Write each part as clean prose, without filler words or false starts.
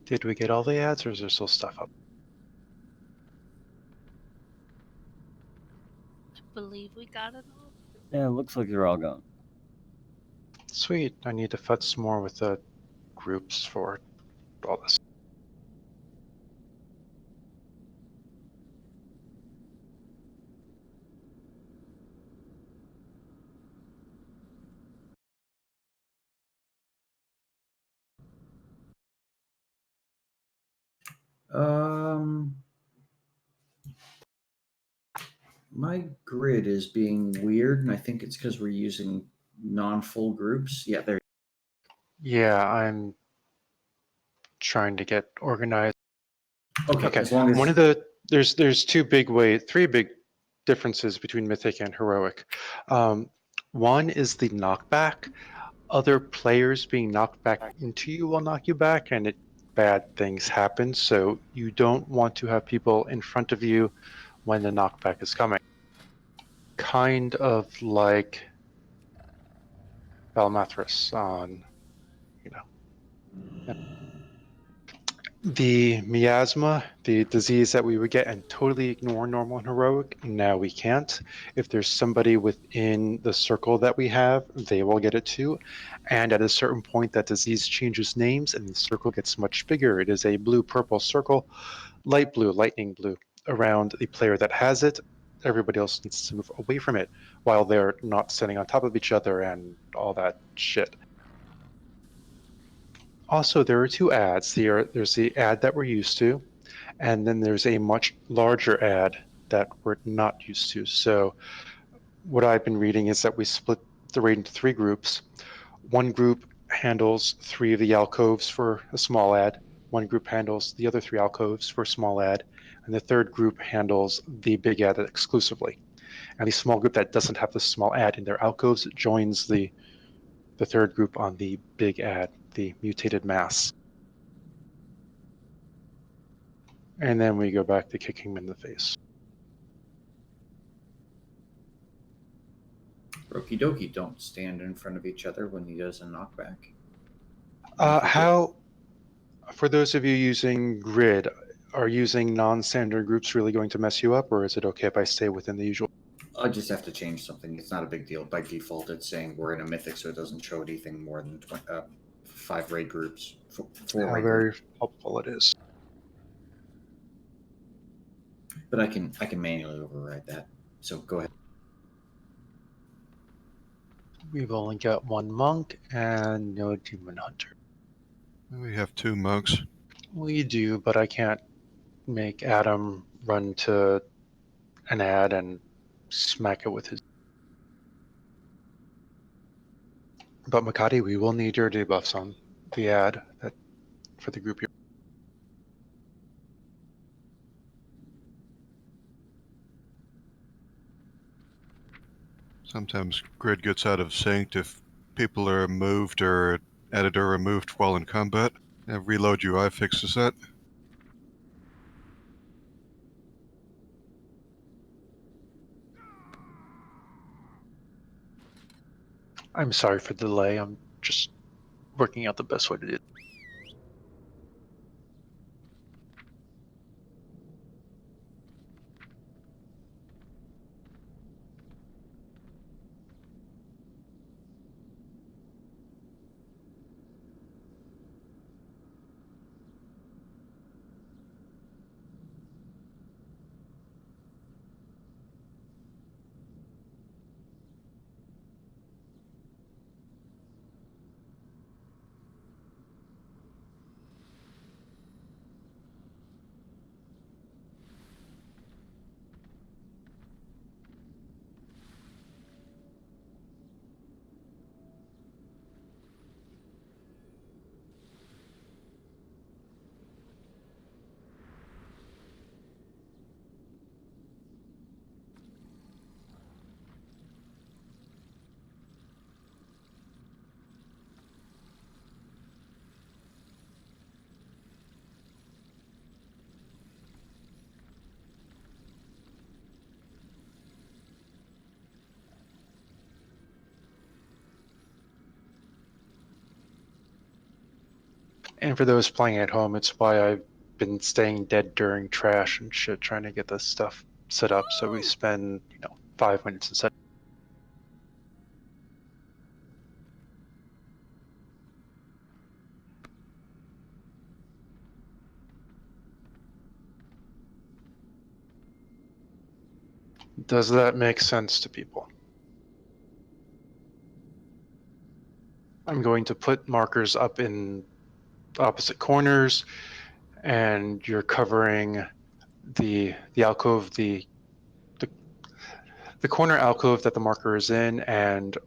Did we get all the ads, or is there still stuff up? I believe we got it all. Yeah, it looks like they're all gone. Sweet. I need to futz more with the groups for all this. My grid is being weird, and I think it's because we're using non-full groups. Yeah, there. Yeah, I'm trying to get organized. Okay. As long as One of there's three big differences between mythic and heroic. One is the knockback. Other players being knocked back into you will knock you back, and bad things happen. So you don't want to have people in front of you when the knockback is coming. Kind of like Balmathras on, the miasma, the disease that we would get and totally ignore normal and heroic, now we can't. If there's somebody within the circle that we have, they will get it too. And at a certain point, that disease changes names and the circle gets much bigger. It is a blue-purple circle, light blue, lightning blue, around the player that has it. Everybody else needs to move away from it while they're not standing on top of each other and all that shit. Also, there are two ads. There's the ad that we're used to, and then there's a much larger ad that we're not used to. So what I've been reading is that we split the raid into three groups. One group handles 3 of the alcoves for a small ad. One group handles the other 3 alcoves for a small ad. And the third group handles the big ad exclusively. And the small group that doesn't have the small ad in their alcoves joins the third group on the big ad, the mutated mass. And then we go back to kicking him in the face. Okie dokie, don't stand in front of each other when he does a knockback. How, for those of you using grid, are using non-standard groups really going to mess you up, or is it okay if I stay within the usual? I just have to change something. It's not a big deal. By default, it's saying we're in a mythic, so it doesn't show anything more than 5 raid groups. 4 How raid very groups. helpful it is. But I can manually override that. So go ahead. We've only got 1 monk and no demon hunter. We have 2 monks. We do, but I can't make Adam run to an ad and smack it with his. But Makati, we will need your debuffs on the ad that for the group. Sometimes grid gets out of sync if people are moved or added or removed while in combat. Reload UI fixes that. I'm sorry for the delay. I'm just working out the best way to do it. And for those playing at home, it's why I've been staying dead during trash and shit, trying to get this stuff set up. So we spend, 5 minutes instead. Does that make sense to people? I'm going to put markers up in opposite corners, and you're covering the alcove, the corner alcove that the marker is in, and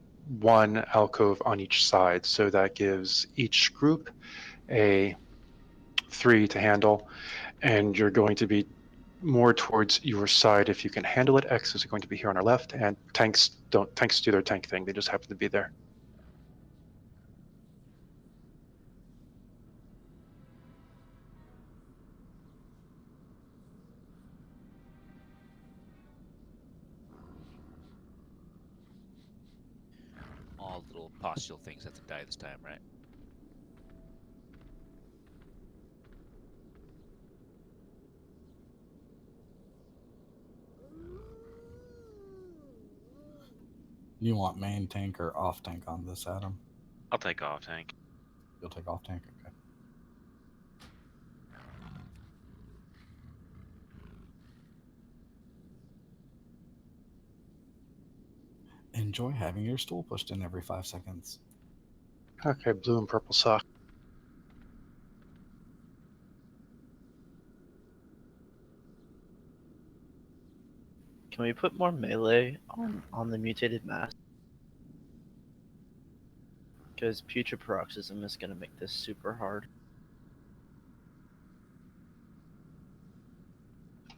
one alcove on each side. So that gives each group a 3 to handle, and you're going to be more towards your side if you can handle it. X is going to be here on our left, and tanks do their tank thing. They just happen to be there. All little postural things have to die this time, right? You want main tank or off tank on this, Adam? I'll take off tank. You'll take off tank? Okay. Enjoy having your stool pushed in every 5 seconds. Okay, blue and purple sock. Can we put more melee on the mutated mass? Because putrid paroxysm is going to make this super hard.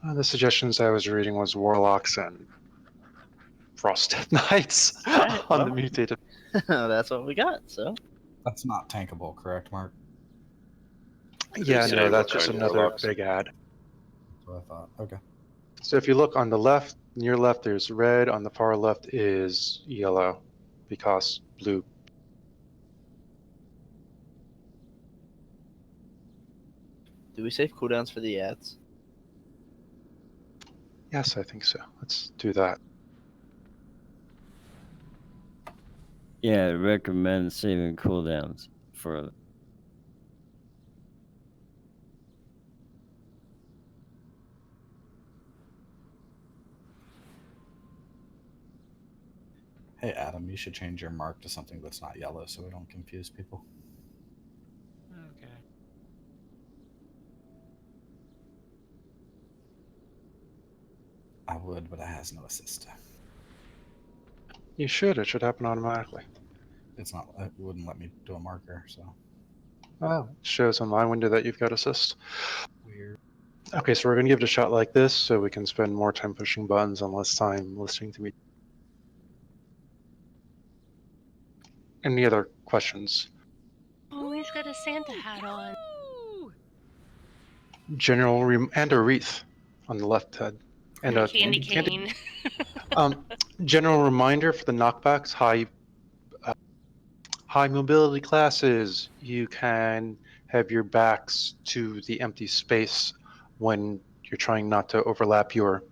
The suggestions I was reading was warlocks and frosted knights Alright, on well. the mutated. That's what we got, so. That's not tankable, correct, Mark? Yeah, say no, what that's just kind of another warlocks? big ad. That's what I thought. Okay. So if you look on the left, near left, there's red. On the far left is yellow, because blue. Do we save cooldowns for the ads? Yes, I think so. Let's do that. Yeah, I recommend saving cooldowns for. Hey, Adam, you should change your mark to something that's not yellow so we don't confuse people. Okay. I would, but it has no assist. You should. It should happen automatically. It's not. It wouldn't let me do a marker, so Oh, it shows on my window that you've got assist. weird. Okay, so we're going to give it a shot like this so we can spend more time pushing buttons and less time listening to me. Any other questions? Oh, he's got a Santa hat on. And a wreath on the left head. And a Candy cane. general reminder for the knockbacks, high mobility classes, you can have your backs to the empty space when you're trying not to overlap your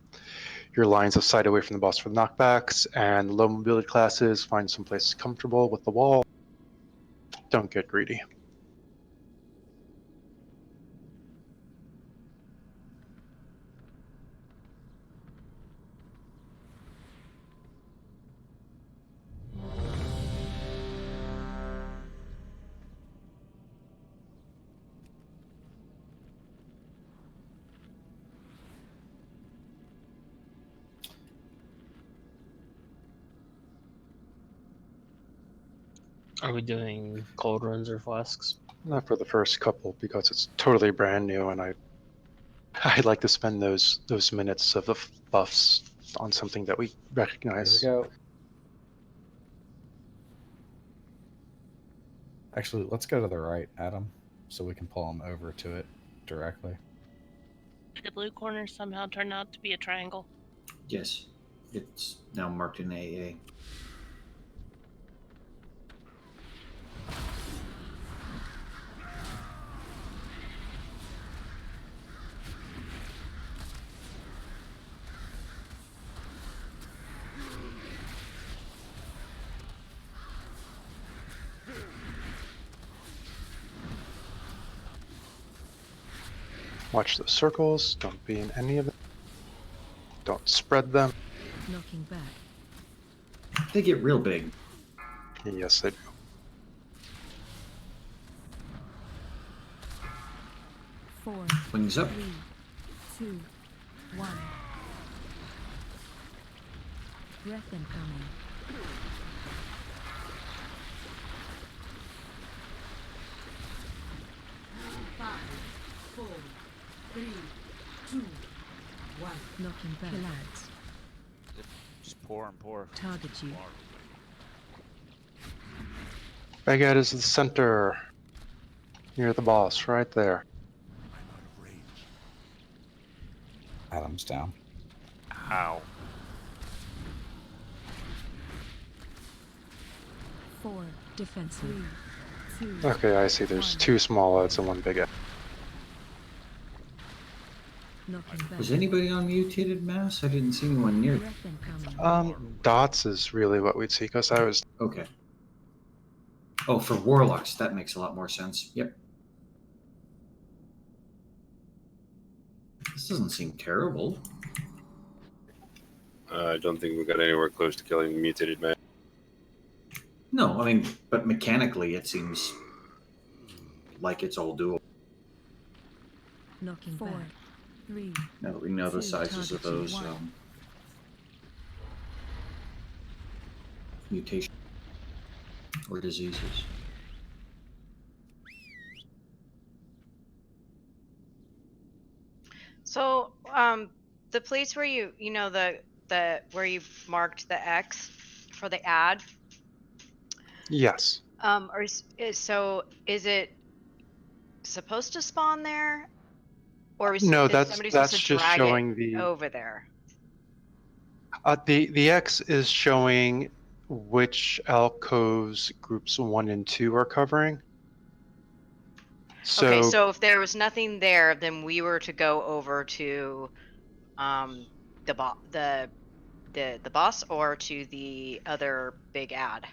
lines of sight away from the boss for the knockbacks. And low mobility classes, find some place comfortable with the wall. Don't get greedy. Are we doing cold runs or flasks? Not for the first couple because it's totally brand new, and I'd like to spend those minutes of the buffs on something that we recognize. Here we go. Actually, let's go to the right, Adam, so we can pull them over to it directly. The blue corner somehow turned out to be a triangle. Yes, it's now marked in AA. Watch the circles. Don't be in any of them. Don't spread them. Knocking back. They get real big. Yes, they do. Four, Wings up. 3, 2, 1. Breath incoming. Knocking back. Lads. Just pour and pour. Target you. Baghead is the center. Near the boss, right there. Adam's down. Ow. 4, defensive. 3, 2. Okay, I see. There's 2 small ads and 1 big ad. Knocking back. Was anybody on mutated mass? I didn't see anyone near. Breath incoming. Dots is really what we'd see, because I was... Okay. Oh, for warlocks, that makes a lot more sense. Yep. This doesn't seem terrible. I don't think we got anywhere close to killing the mutated man. No, I mean, but mechanically, it seems like it's all doable. Knocking 4, 3. Now that we know the 2, sizes of target those you. 1. Mutations or diseases. So, the place where you know the where you marked the X for the ad, Yes. or is it supposed to spawn there, or No, is somebody supposed that's to just drag showing it the... over there? The X is showing which alcoves groups 1 and 2 are covering. So, Okay, so if there was nothing there, then we were to go over to the boss or to the other big ad.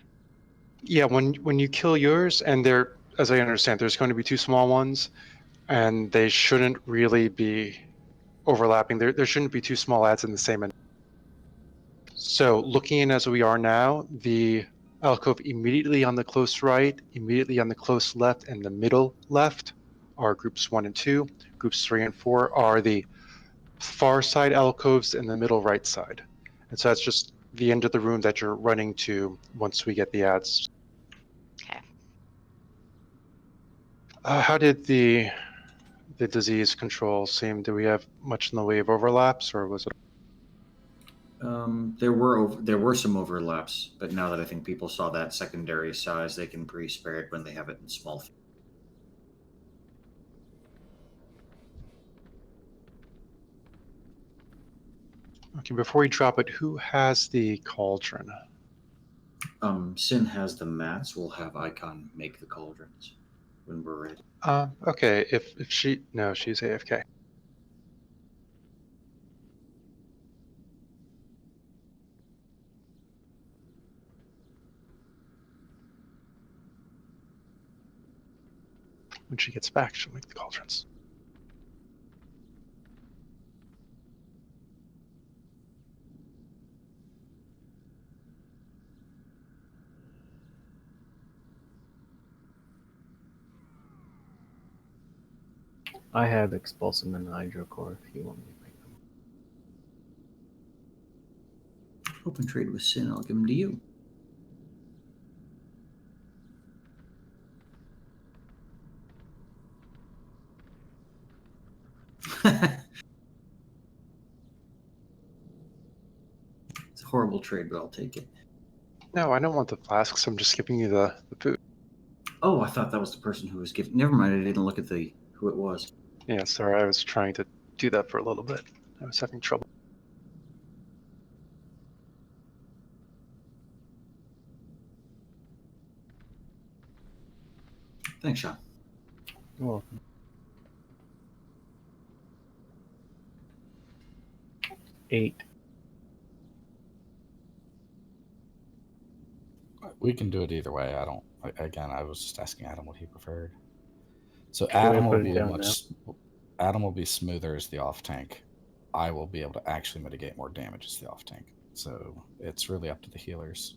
yeah, when you kill yours, and there, as I understand, there's going to be 2 small ones, and they shouldn't really be overlapping. There shouldn't be 2 small ads in the same end. So looking in as we are now, the alcove immediately on the close right, immediately on the close left, and the middle left are groups 1 and 2. Groups 3 and 4 are the far side alcoves and the middle right side. And so that's just the end of the room that you're running to once we get the ads. Okay. How did the disease control seem? Do we have much in the way of overlaps, or was it? There were some overlaps, but now that I think people saw that secondary size, they can pre-spare it when they have it in small. Okay, before we drop it, who has the cauldron? Sin has the mats. We'll have Icon make the cauldrons when we're ready. Okay, if she... No, she's AFK. When she gets back, she'll make the cauldrons. I have Expulsum and Hydrocore if you want me to make them. Open trade with Sin. I'll give them to you. It's a horrible trade, but I'll take it. No, I don't want the flasks. I'm just giving you the food. Oh, I thought that was the person who was giving. Never mind. I didn't look at who it was. Yeah, sorry. I was trying to do that for a little bit. I was having trouble. Thanks, Sean. You're welcome. Eight. We can do it either way. Again, I was just asking Adam what he preferred. So Adam will put it be down much. Adam will be smoother as the off tank. I will be able to actually mitigate more damage as the off tank. So it's really up to the healers.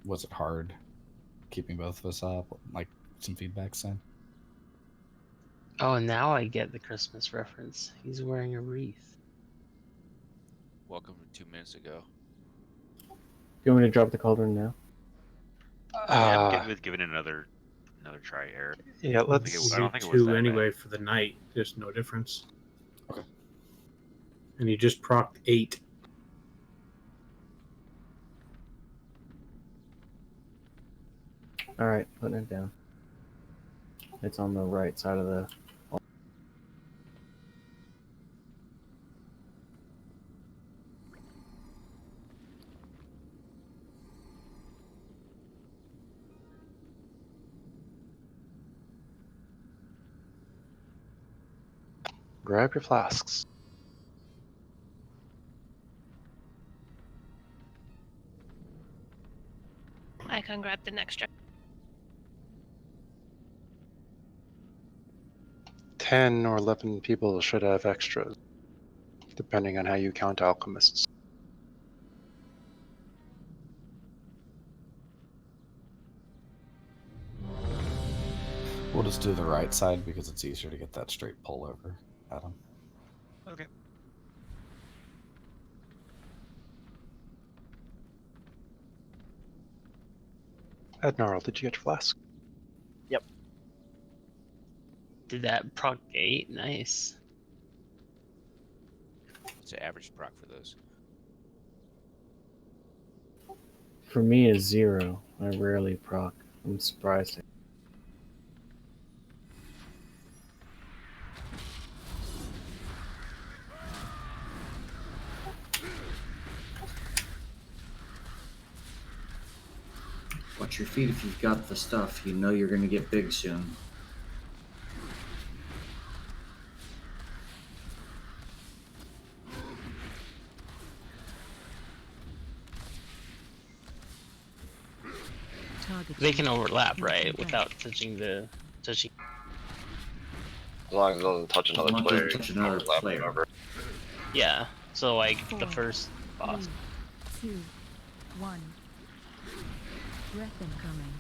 Was it hard keeping both of us up? Like some feedback, Sam? Oh, now I get the Christmas reference. He's wearing a wreath. Welcome to 2 minutes ago. You want me to drop the cauldron now? I'm good with giving it another try here. Yeah, let's I don't think it was two that anyway bad. for the night. There's no difference. Okay. And you just procced 8. All right, putting it down. It's on the right side of the. grab your flasks. I can grab the extra. 10 or 11 people should have extras, depending on how you count alchemists. We'll just do the right side because it's easier to get that straight pull over, Adam. Okay. Admiral, did you get your flask? Yep. Did that proc 8? Nice. What's the average proc for those? For me, is 0. I rarely proc. I'm surprised. Watch your feet if you've got the stuff. You know you're going to get big soon. They can overlap, right? Without touching. As long as it doesn't touch another Not player. touch another overlap player. whenever. Yeah. So like the first boss. 3, 2, 1. Breath incoming.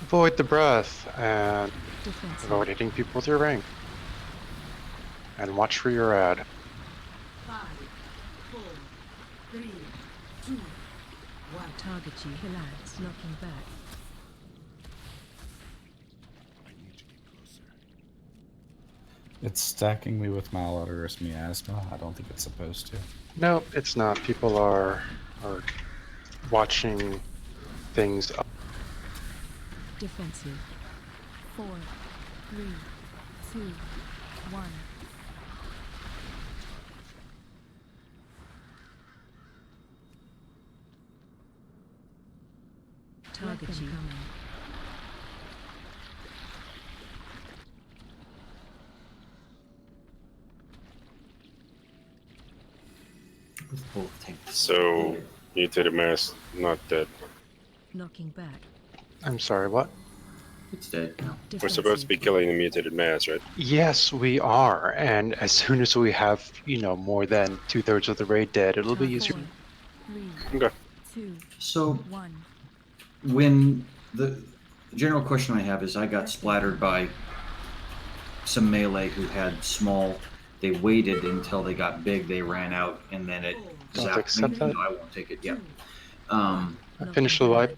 Avoid the breath and Defensive. avoid hitting people with your ring. And watch for your ad. 5, 4, 3, 2, 1. Target you. Relax. Looking back. It's stacking me with malodorous miasma. I don't think it's supposed to. No, it's not. People are watching things up. Defensive. 4, 3, 2, 1. Target you. So, mutated mass, not dead. Knocking back. I'm sorry, what? It's dead now. We're supposed to be killing the mutated mass, right? Yes, we are. And as soon as we have, more than 2/3 of the raid dead, it'll be easier. 3, Okay. 2, So, 1. when the general question I have is, I got splattered by some melee who had small. They waited until they got big, they ran out, and then it Don't zapped accept me. that? No, I won't take it. Yeah. Finish the wipe.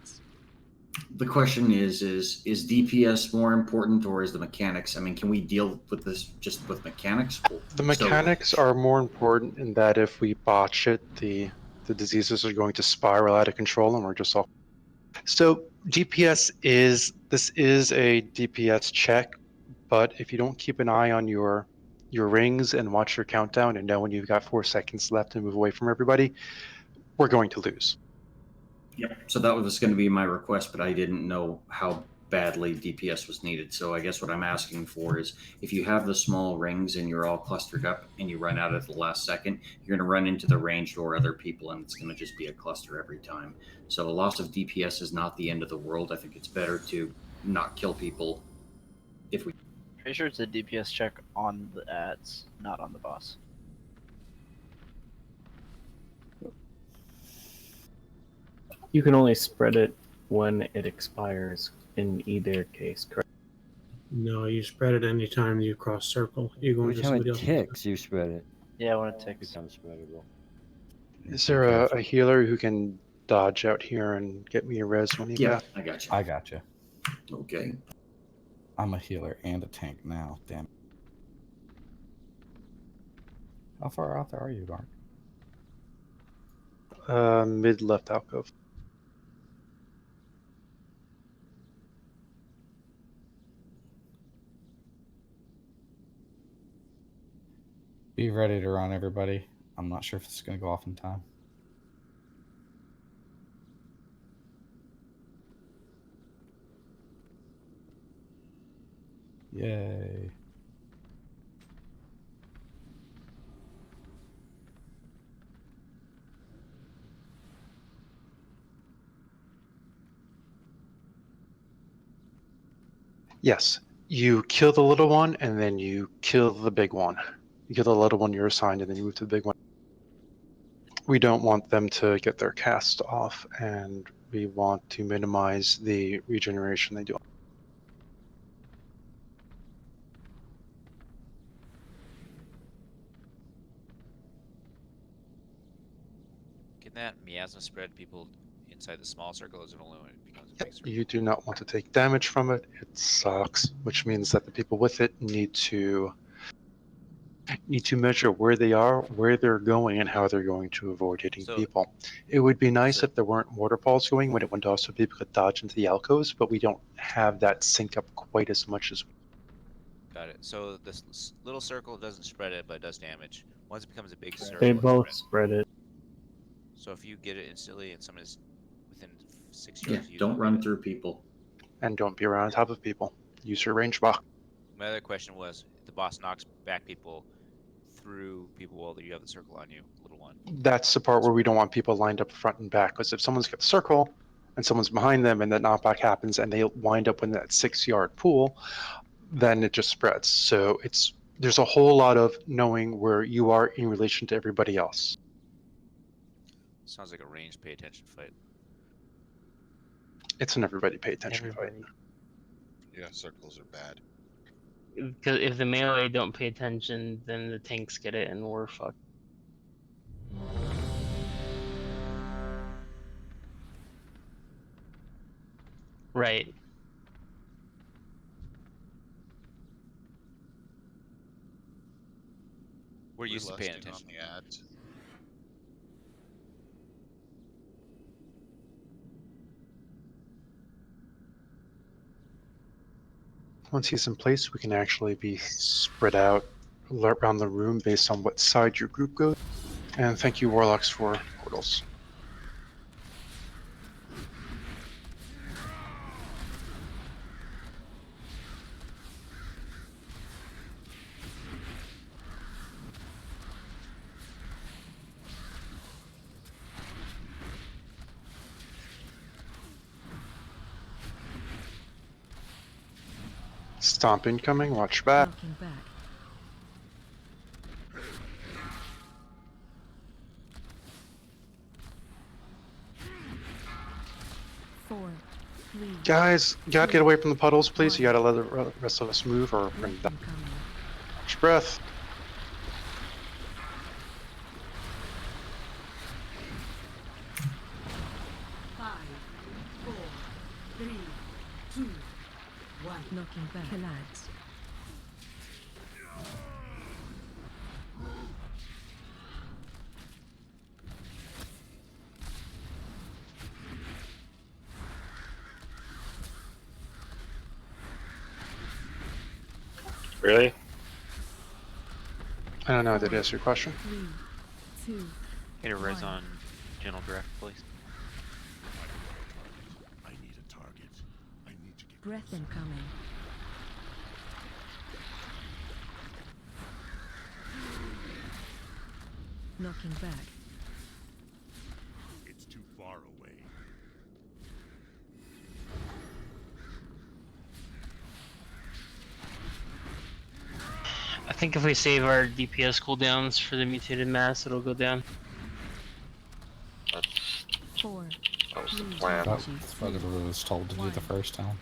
The question is DPS more important or is the mechanics? I mean, can we deal with this just with mechanics? The mechanics are more important in that if we botch it, the diseases are going to spiral out of control and we're just all... So DPS is a DPS check, but if you don't keep an eye on your rings and watch your countdown and know when you've got 4 seconds left to move away from everybody, we're going to lose. Yeah. So that was going to be my request, but I didn't know how badly DPS was needed. So I guess what I'm asking for is, if you have the small rings and you're all clustered up and you run out at the last second, you're going to run into the ranged or other people, and it's going to just be a cluster every time. So the loss of DPS is not the end of the world. I think it's better to not kill people if we... Pretty sure it's a DPS check on the ads, not on the boss. You can only spread it when it expires in either case, correct? No, you spread it anytime you cross circle. You go Every into time somebody it else's. ticks, you spread it. Yeah, when it ticks. Becomes spreadable. Is there a healer who can dodge out here and get me a res when he Yeah, passes? I got you. I got you. Okay. I'm a healer and a tank now. Damn it. How far out there are you, Mark? Mid left alcove. Be ready to run, everybody. I'm not sure if it's going to go off in time. Yay. Yes, you kill the little one and then you kill the big one. You kill the little one you're assigned and then you move to the big one. We don't want them to get their cast off, and we want to minimize the regeneration they do. Can that miasma spread people inside the small circle, or is it only when it becomes a big circle? You do not want to take damage from it. It sucks, which means that the people with it need to measure where they are, where they're going, and how they're going to avoid hitting people. It would be nice if there weren't waterfalls going when it went off so people could dodge into the alcoves, but we don't have that sync up quite as much as. Got it. So this little circle doesn't spread it, but it does damage. Once it becomes a big circle, They it both spreads. spread it. So if you get it instantly and someone is within 6 Yeah, yards, you don't run get it. through people. And don't be around top of people. Use your range block. My other question was, the boss knocks back people through people while you have the circle on you, little one. That's the part where we don't want people lined up front and back, because if someone's got the circle and someone's behind them and that knockback happens and they wind up in that 6-yard pool, then it just spreads. So there's a whole lot of knowing where you are in relation to everybody else. Sounds like a range pay attention fight. It's an everybody pay attention fight. Yeah, circles are bad. Because if the melee don't pay attention, then the tanks get it and we're fucked. Right. We're used to paying lusting attention. on the ads. Once he's in place, we can actually be spread out around the room based on what side your group goes. And thank you, Warlocks, for portals. Stomp incoming, watch back. Knocking back. Four, three, Guys, you gotta get away from the puddles, please. You gotta let the rest of us move or bring them down. Catch breath. knocking back. Lads. Really? I don't know, did I answer your question? 3, 2, Get a res on General Draft, please. I need a target. I need to get breath incoming. Knocking back. It's too far away. think if we save our DPS cooldowns for the mutated mass, it'll go down. That's, 4, that was the 3, plan. That's what I was told to do the first time.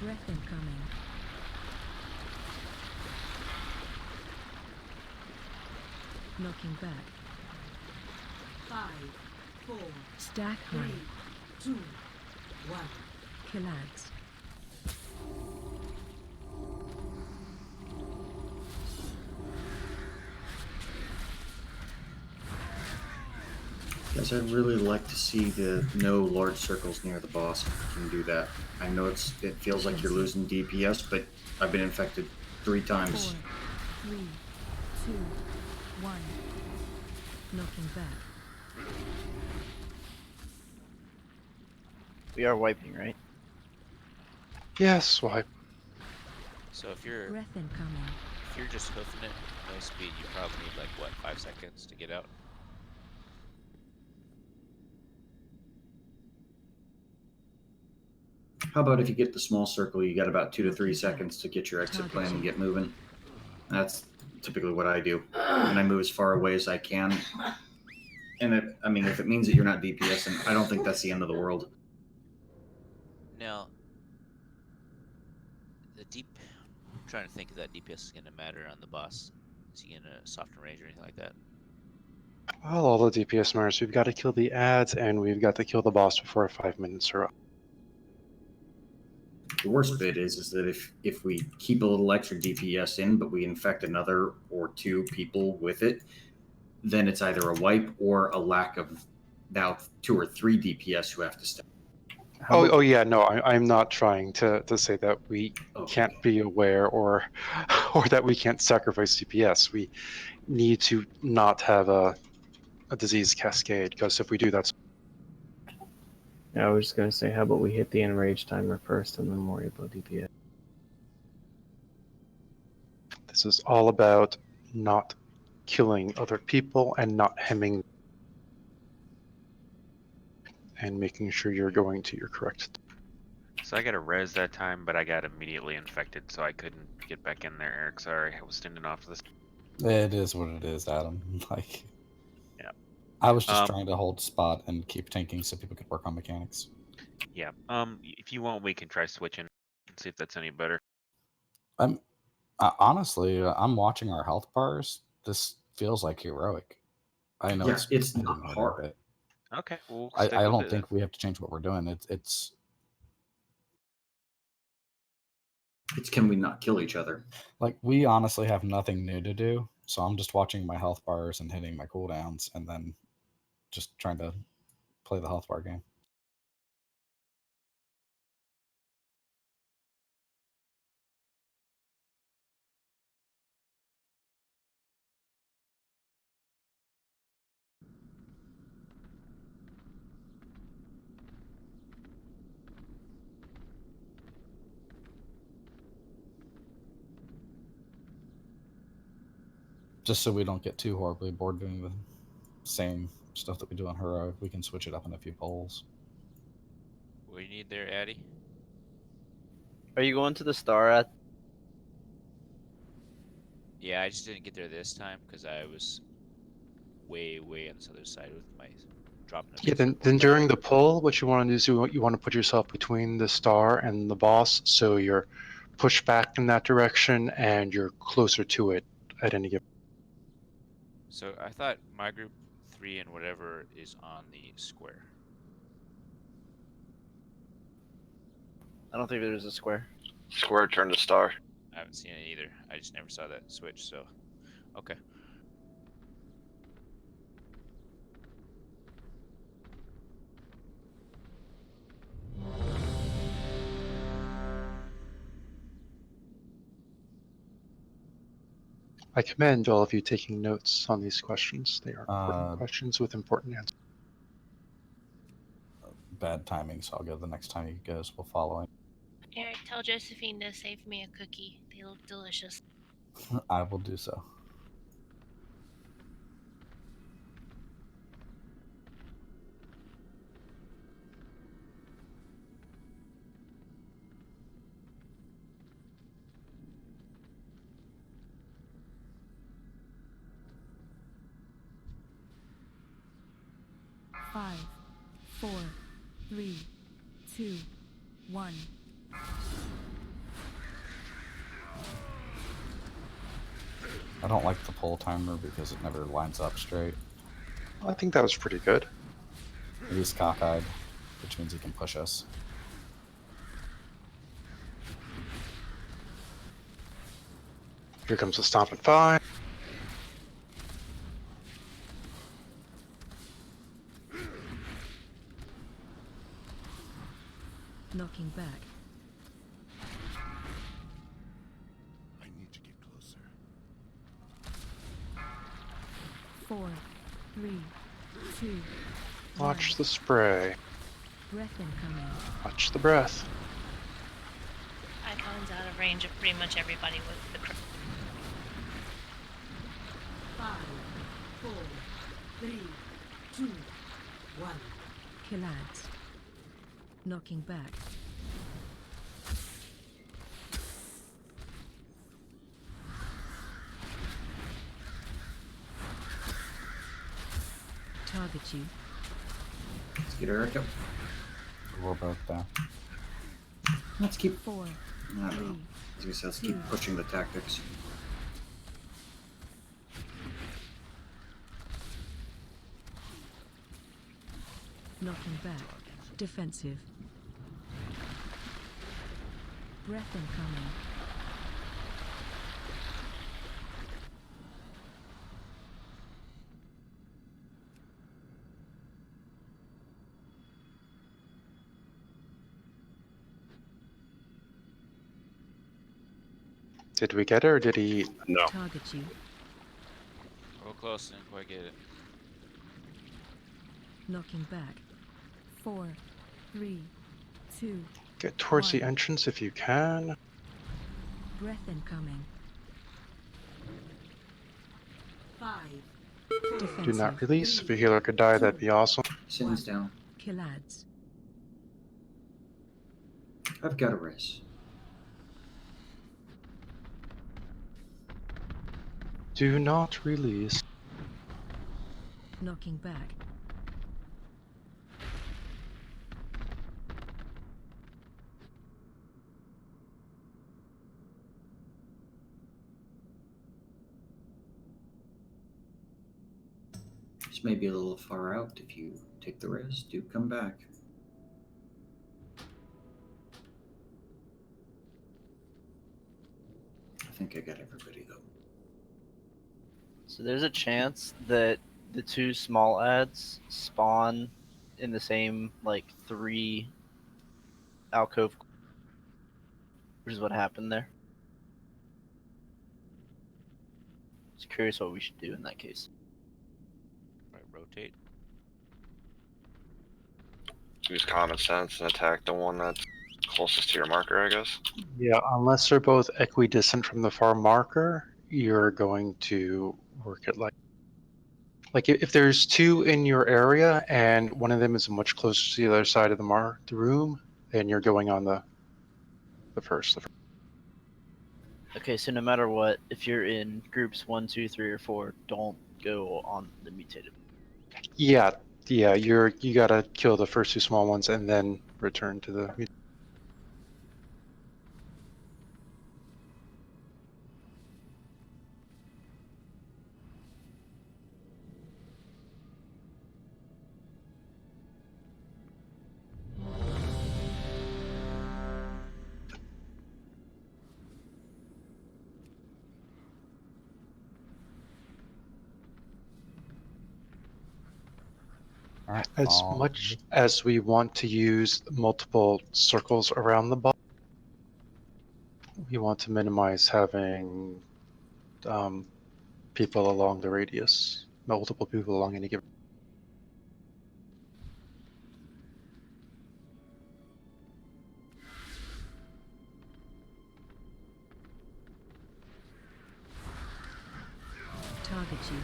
breath incoming. Knocking back. 5, 4, Stack 3, high. 2, 1. Killads. Guys, I'd really like to see the no large circles near the boss if you can do that. I know it feels like you're losing DPS, but I've been infected 3 times. 4, 3, 2, 1. Knocking back. We are wiping, right? Yes, swipe. So if you're Breath incoming. if you're just hoofing it at no speed, you probably need like what, 5 seconds to get out. How about if you get the small circle, you got about 2 to 3 seconds to get your exit plan and get moving. That's typically what I do, and I move as far away as I can. And I mean, if it means that you're not DPSing, I don't think that's the end of the world. Now, I'm trying to think if that DPS is going to matter on the boss. Is he going to soften range or anything like that? Well, all the DPS matters. We've got to kill the ads, and we've got to kill the boss before 5 minutes are up. The worst bit is that if we keep a little extra DPS in, but we infect another or 2 people with it, then it's either a wipe or a lack of now 2 or 3 DPS who have to step. Oh yeah, no, I'm not trying to say that we can't be aware or that we can't sacrifice DPS. We need to not have a disease cascade, because if we do, that's Yeah, I was just gonna say, how about we hit the enrage timer first and then worry about DPS. this is all about not killing other people and not hemming and making sure you're going to your correct. So I got a res that time, but I got immediately infected, so I couldn't get back in there, Eric. Sorry, I was standing off this. It is what it is, Adam. Like, yeah, I was just trying to hold spot and keep tanking so people could work on mechanics. Yeah. If you want, we can try switching and see if that's any better. Honestly, I'm watching our health bars. This feels like heroic. I know it's not hard. But okay, we'll I stick with don't it think we have to change what we're doing. It's can we not kill each other? Like, we honestly have nothing new to do, so I'm just watching my health bars and hitting my cooldowns, and then just trying to play the health bar game. Just so we don't get too horribly bored doing the same stuff that we do on Heroic, we can switch it up in a few polls. What do you need there, Addy? Are you going to the star at? Yeah, I just didn't get there this time because I was way on this other side with my dropping. Yeah, then during the pull, what you want to do is you want to put yourself between the star and the boss, so you're pushed back in that direction and you're closer to it at any given. So I thought my group 3 and whatever is on the square. I don't think there's a square. Square turned to star. I haven't seen it either. I just never saw that switch, so okay. I commend all of you taking notes on these questions. They are important questions with important answers. Bad timing, so I'll go the next time you guys will follow it. Eric, tell Josephine to save me a cookie. They look delicious. I will do so. 5, 4, 3, 2, 1. I don't like the pull timer because it never lines up straight. I think that was pretty good. He's cockeyed, which means he can push us. Here comes the stomp at 5. Knocking back. I need to get closer. 4, 3, 2, Watch the spray. breath incoming. Watch the breath. Icon's out of range of pretty much everybody with the 5, 4, 3, 2, 1. Killads. Knocking back. Target you. Let's get Eric up. We're both down. Let's keep. 4, I don't know. As I said, let's keep pushing the tactics. Knocking back. Defensive. Breath incoming. Did we get it or did he? No. Target you. Real close, didn't quite get it. Knocking back. 4, 3, 2. Get towards the 1. entrance if you can. Breath incoming. 5. Do not release. If your healer could die, that'd be awesome. Sin's down. Killads. I've got a res. Do not release. Knocking back. This may be a little far out. If you take the res, do come back. I think I got everybody though. So there's a chance that the two small ads spawn in the same like 3 alcove, which is what happened there. Just curious what we should do in that case. Right, rotate. Use common sense and attack the one that's closest to your marker, I guess. Yeah, unless they're both equidistant from the far marker, you're going to work it like if there's 2 in your area and one of them is much closer to the other side of the room, then you're going on the first. Okay, so no matter what, if you're in groups 1, 2, 3, or 4, don't go on the mutated. Yeah, you gotta kill the first 2 small ones and then return to the. As much as we want to use multiple circles around the ball, we want to minimize having people along the radius, multiple people along any given. Target you.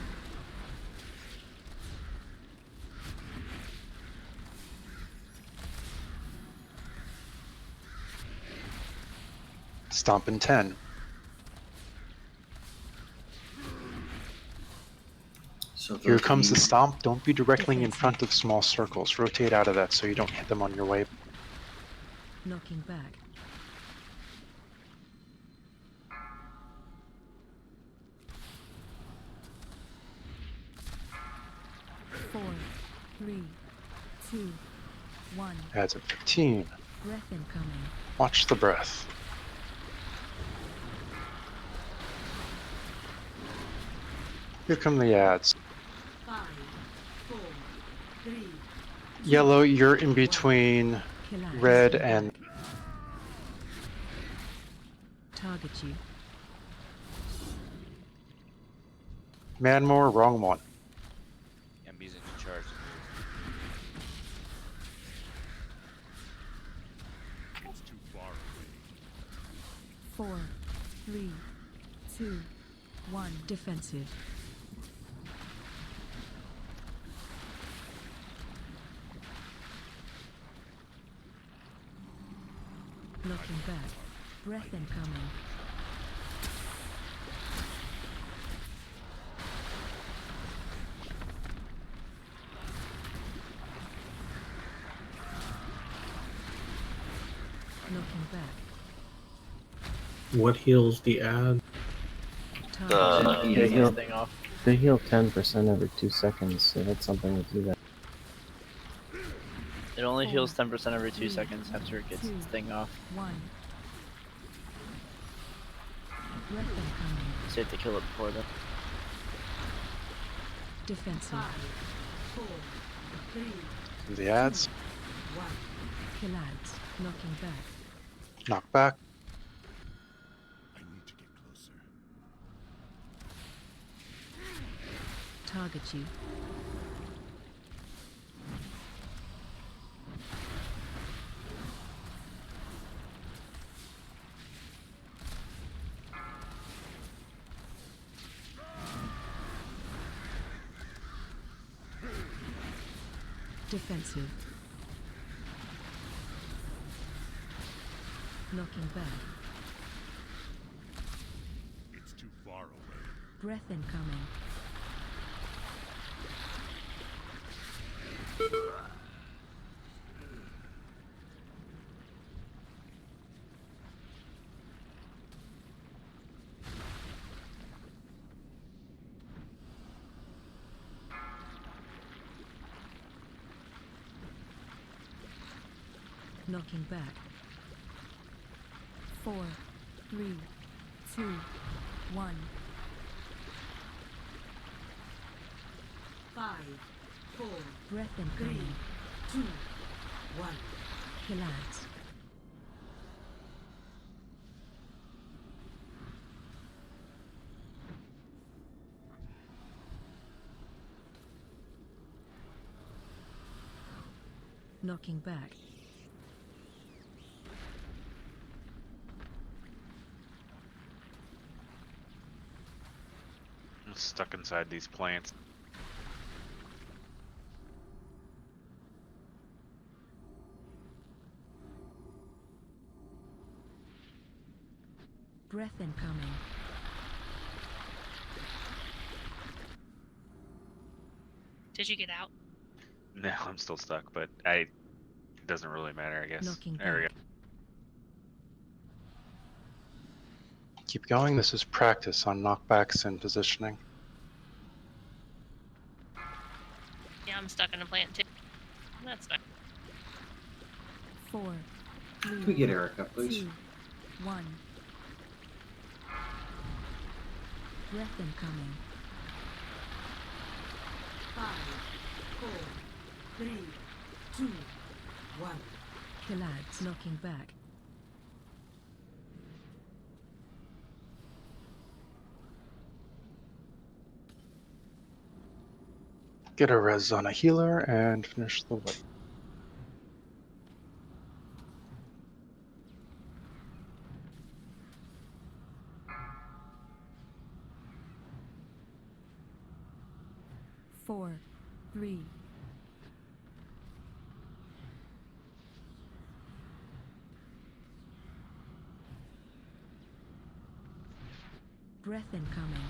Stomp in 10. So Here comes the 13. stomp. Don't be directly in front of small circles. Rotate out of that so you don't hit them on your way. Knocking back. 4, 3, 2, 1. Adds at 15. Breath incoming. Watch the breath. Here come the ads. 5, 4, 3. Yellow, you're in between red and... Target you. Manmore, wrong one. MB's in charge. 4, 3, 2, 1. Defensive. Knocking back. Breath incoming. Knocking back. What heals the ad? They heal, they heal 10% every 2 seconds, so that's something to do that. It only heals 10% every 2 seconds after it gets its thing off. 1. Breath incoming. So you have to kill it before then. Defensive. 5, 4, 3, The ads. 1. Kill ads. Knocking back. Knock back. I need to get closer. Target you. Defensive. Knocking back. It's too far away. Breath incoming. Knocking back. 4, 3, 2, 1. 5, 4, Breath 3, incoming. 2, 1. Kill ads. Knocking back. I'm stuck inside these plants. Breath incoming. Did you get out? No, I'm still stuck, but it doesn't really matter, I guess. Knocking There we go. back. Keep going. This is practice on knockbacks and positioning. Yeah, I'm stuck in a plant too. That's fine. 4, 3, Can we get Erica, please? 2, 1. Breath incoming. 5, 4, 3, 2, 1. Kill ads. Knocking back. Get a res on a healer and finish the wipe. Four, 3. Breath incoming.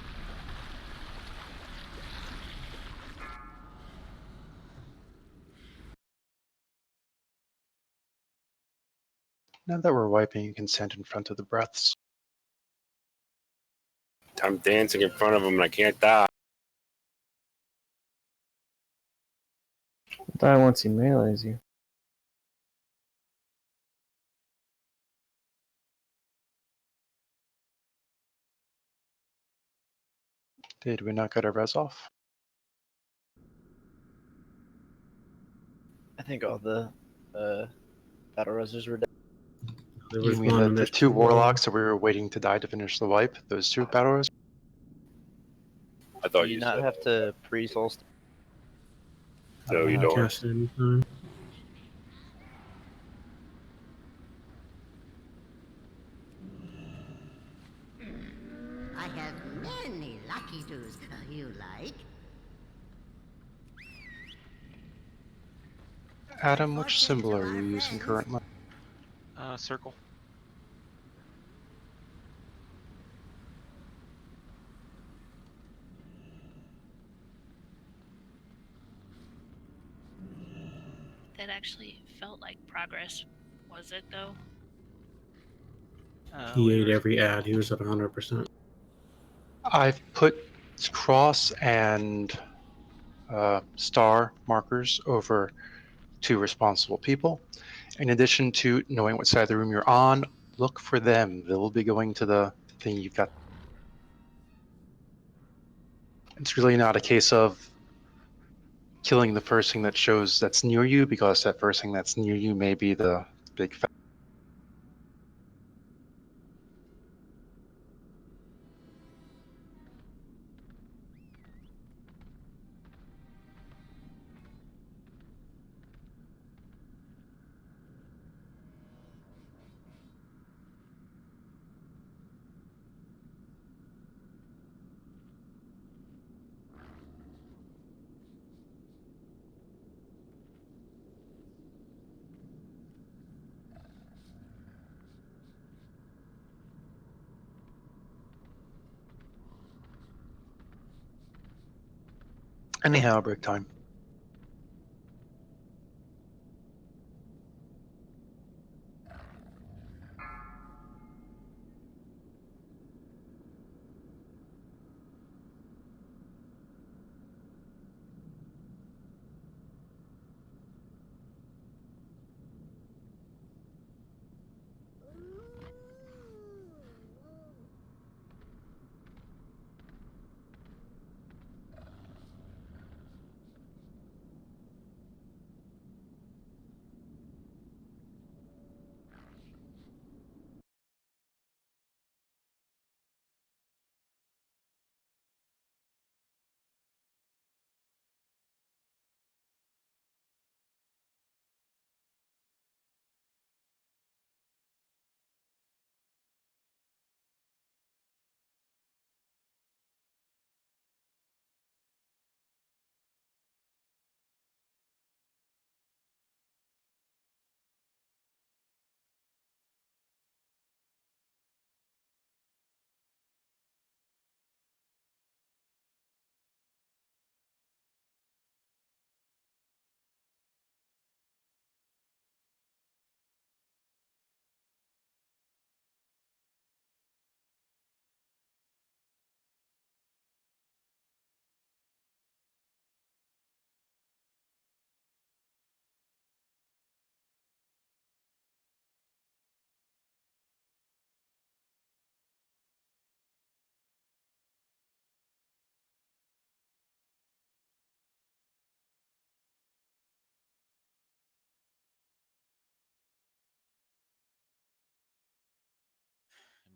Now that we're wiping, you can stand in front of the breaths. I'm dancing in front of him and I can't die. Die once he melees you. Did we not get our res off? I think all the battle resers were dead. There You was mean one, that and the there's two two more. warlocks that we were waiting to die to finish the wipe? Those two battle res? I thought Do you you not said. have to pre-soul? No, you I don't. cast it anytime. I have many lucky doos you like. Adam, which symbol are you using currently? Circle. That actually felt like progress, was it though? He ate every ad. He was at 100%. I've put cross and star markers over two responsible people. In addition to knowing what side of the room you're on, look for them. They'll be going to the thing you've got. It's really not a case of killing the first thing that shows that's near you, because that first thing that's near you may be the big fat. Anyhow, break time.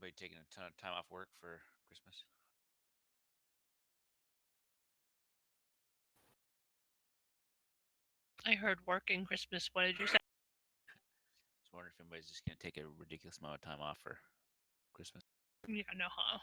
Anybody taking a ton of time off work for Christmas? I heard working Christmas. What did you say? Just wondering if anybody's just gonna take a ridiculous amount of time off for Christmas. Yeah, no, huh?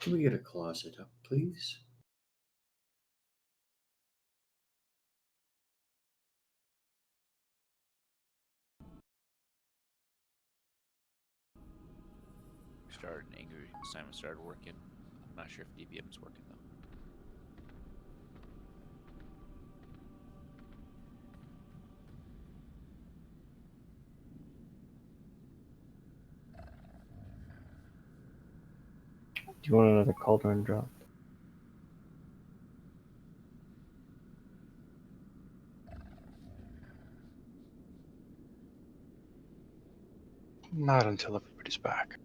Can we get a closet up, please? Started angry. Simon started working. I'm not sure if DBM is working though. Do you want another cauldron drop? Not until everybody's back.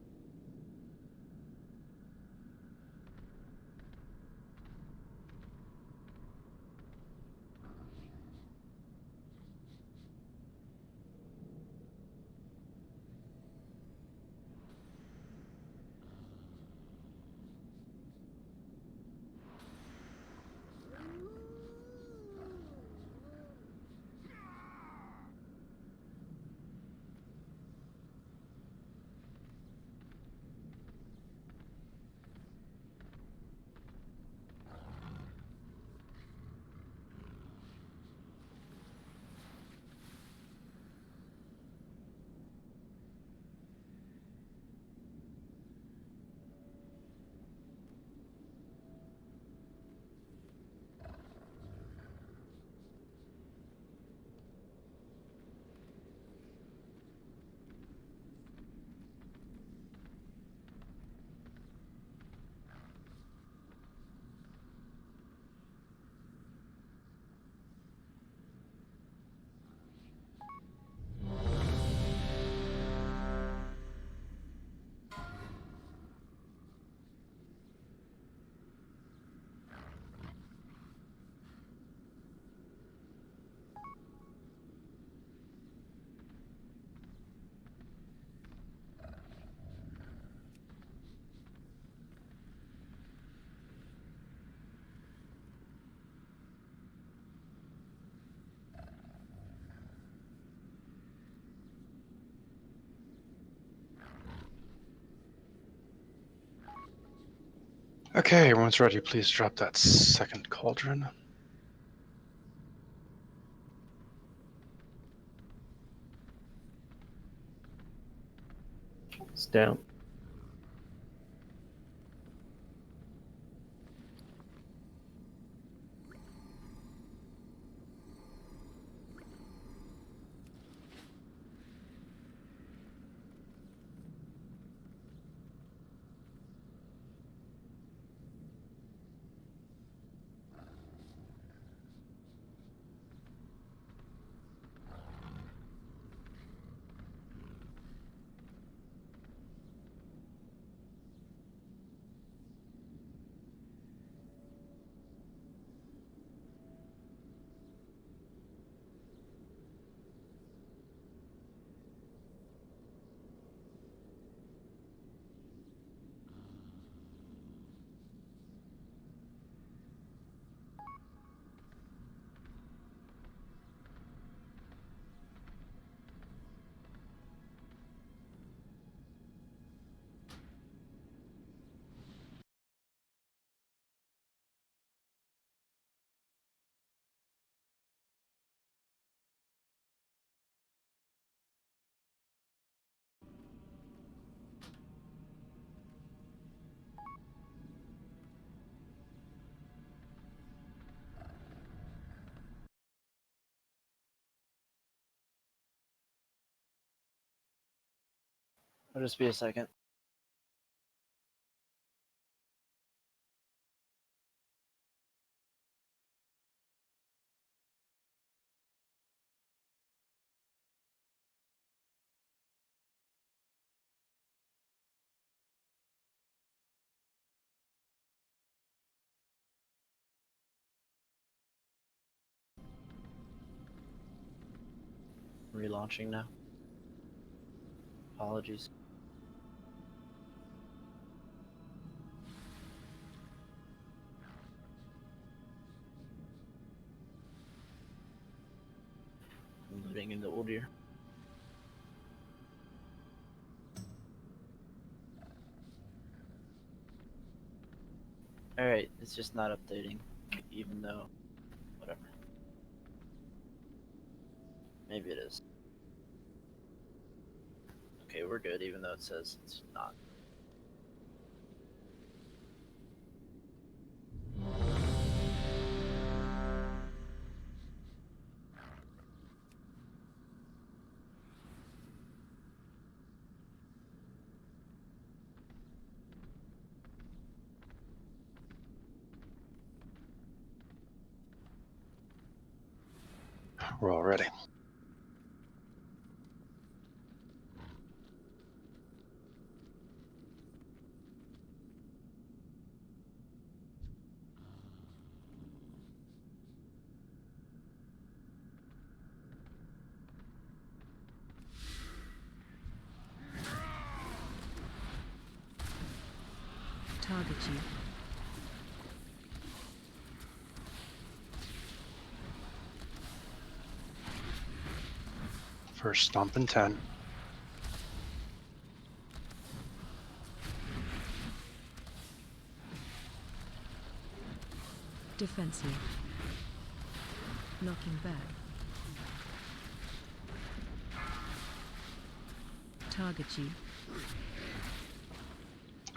Okay, everyone's ready. Please drop that second cauldron. It's down. It'll just be a second. Relaunching now. Apologies. I'm loading into Uldir. Alright, it's just not updating, even though. Whatever. Maybe it is. Okay, we're good, even though it says it's not. We're all ready. Target you. First stomp in 10. Defensive. Knocking back. Target you.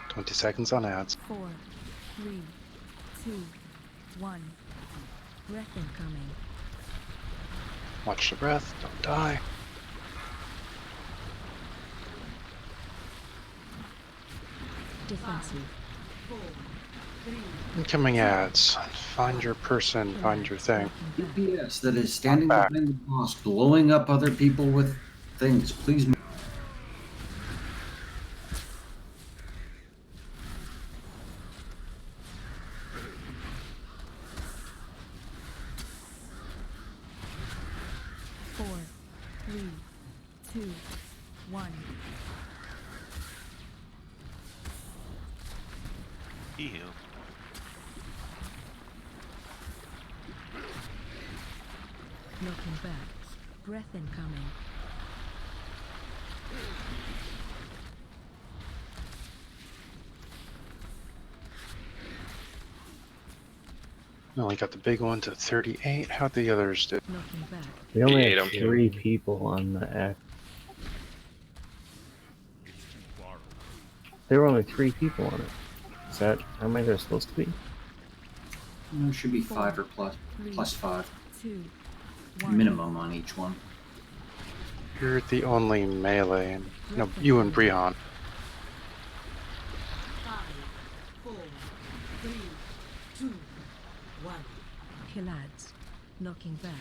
20 seconds on ads. 4, 3, 2, 1. Breath incoming. Watch the breath, don't die. Defensive. Incoming ads. Find your person, find your thing. DPS that is standing behind the boss, blowing up other people with things. Please. Four, 3, 2, 1. Ew. Knocking back. Breath incoming. We only got the big one to 38. How'd the others do? Knocking back. We only ate have 'em. 3 people on the X. There were only 3 people on it. Is that how many there's supposed to be? It should be 5 or plus 5. 2, Minimum on each one. You're the only melee, and no, you and Breon. 5, 4, 3, 2, 1. Killads. Knocking back.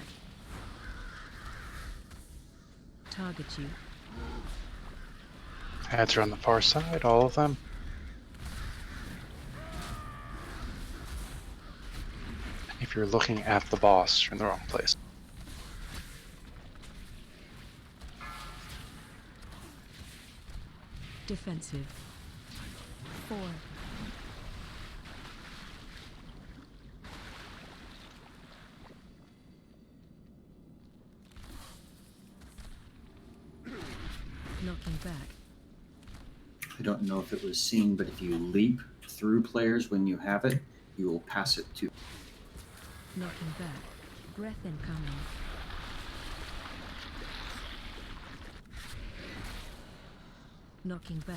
Target you. Ads are on the far side, all of them. If you're looking at the boss, you're in the wrong place. Defensive. 4. Knocking back. I don't know if it was seen, but if you leap through players when you have it, you will pass it to. Knocking back. Breath incoming. Knocking back.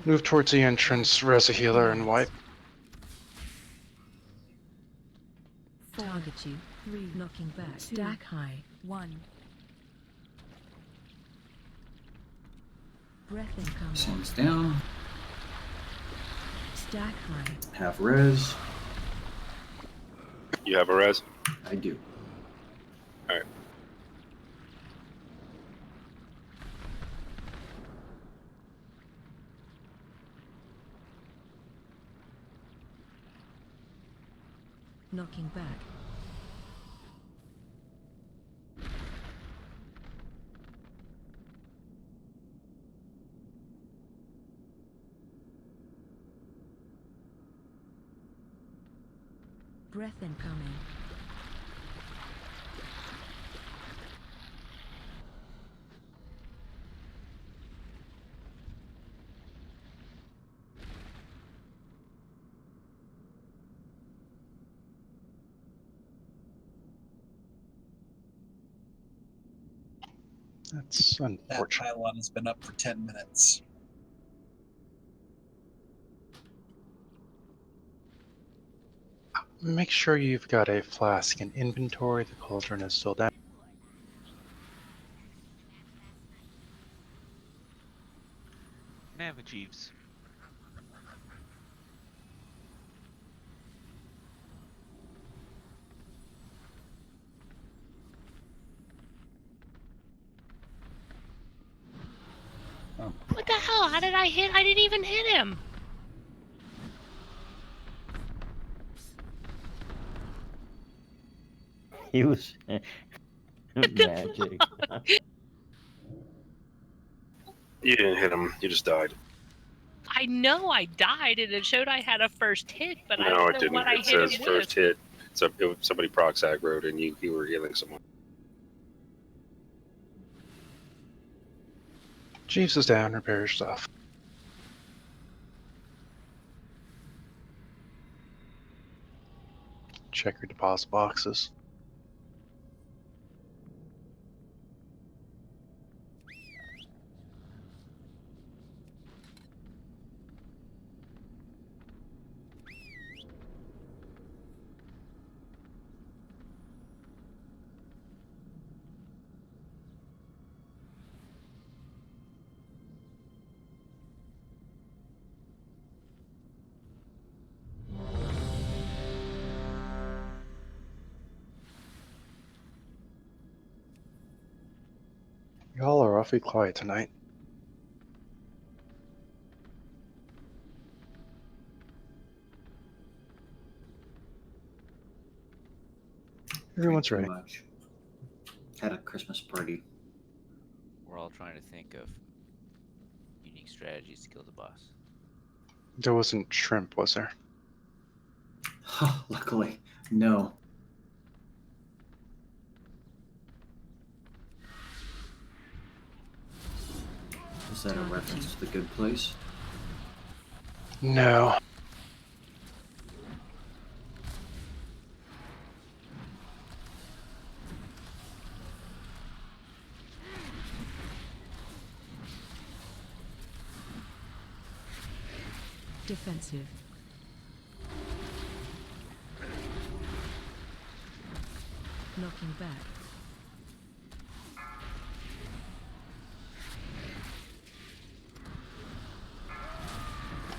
Move towards the entrance, res a healer, and wipe. Target you. 3. Knocking back. Stack high. 1. Breath incoming. Sings down. Stack high. Have res. You have a res? I do. Alright. Knocking back. Breath incoming. That's That unfortunate. pylon has been up for 10 minutes. Make sure you've got a flask in inventory. The cauldron is still down. Can I have a Jeeves? What the hell? How did I hit? I didn't even hit him. He was magic. You didn't hit him. You just died. I know I died, and it showed I had a first hit, but I No, don't it know didn't. what I It hit says him first with. hit. So somebody procs aggroed and you were healing someone. Jeeves is down. Repair your stuff. Check your deposit boxes. Y'all are awfully quiet tonight. Everyone's Too ready. much. Had a Christmas party. We're all trying to think of unique strategies to kill the boss. There wasn't shrimp, was there? Luckily, no. Is that a reference to the good place? No. Defensive. Knocking back.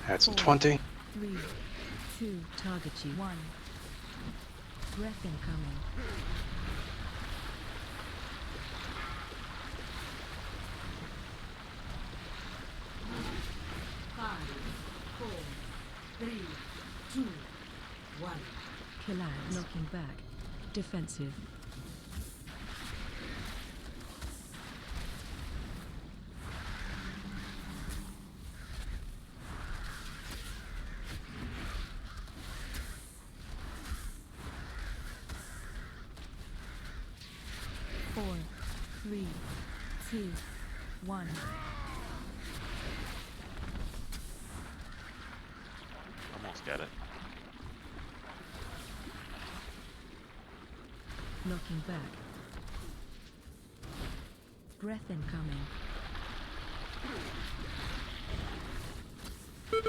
That's a 20. 3, 2, target you. 1. Breath incoming. Five, 4, 3, 2, 1. Collapse. Knocking back. Defensive. Four, 3, 2, 1. Almost got it. Knocking back. Breath incoming.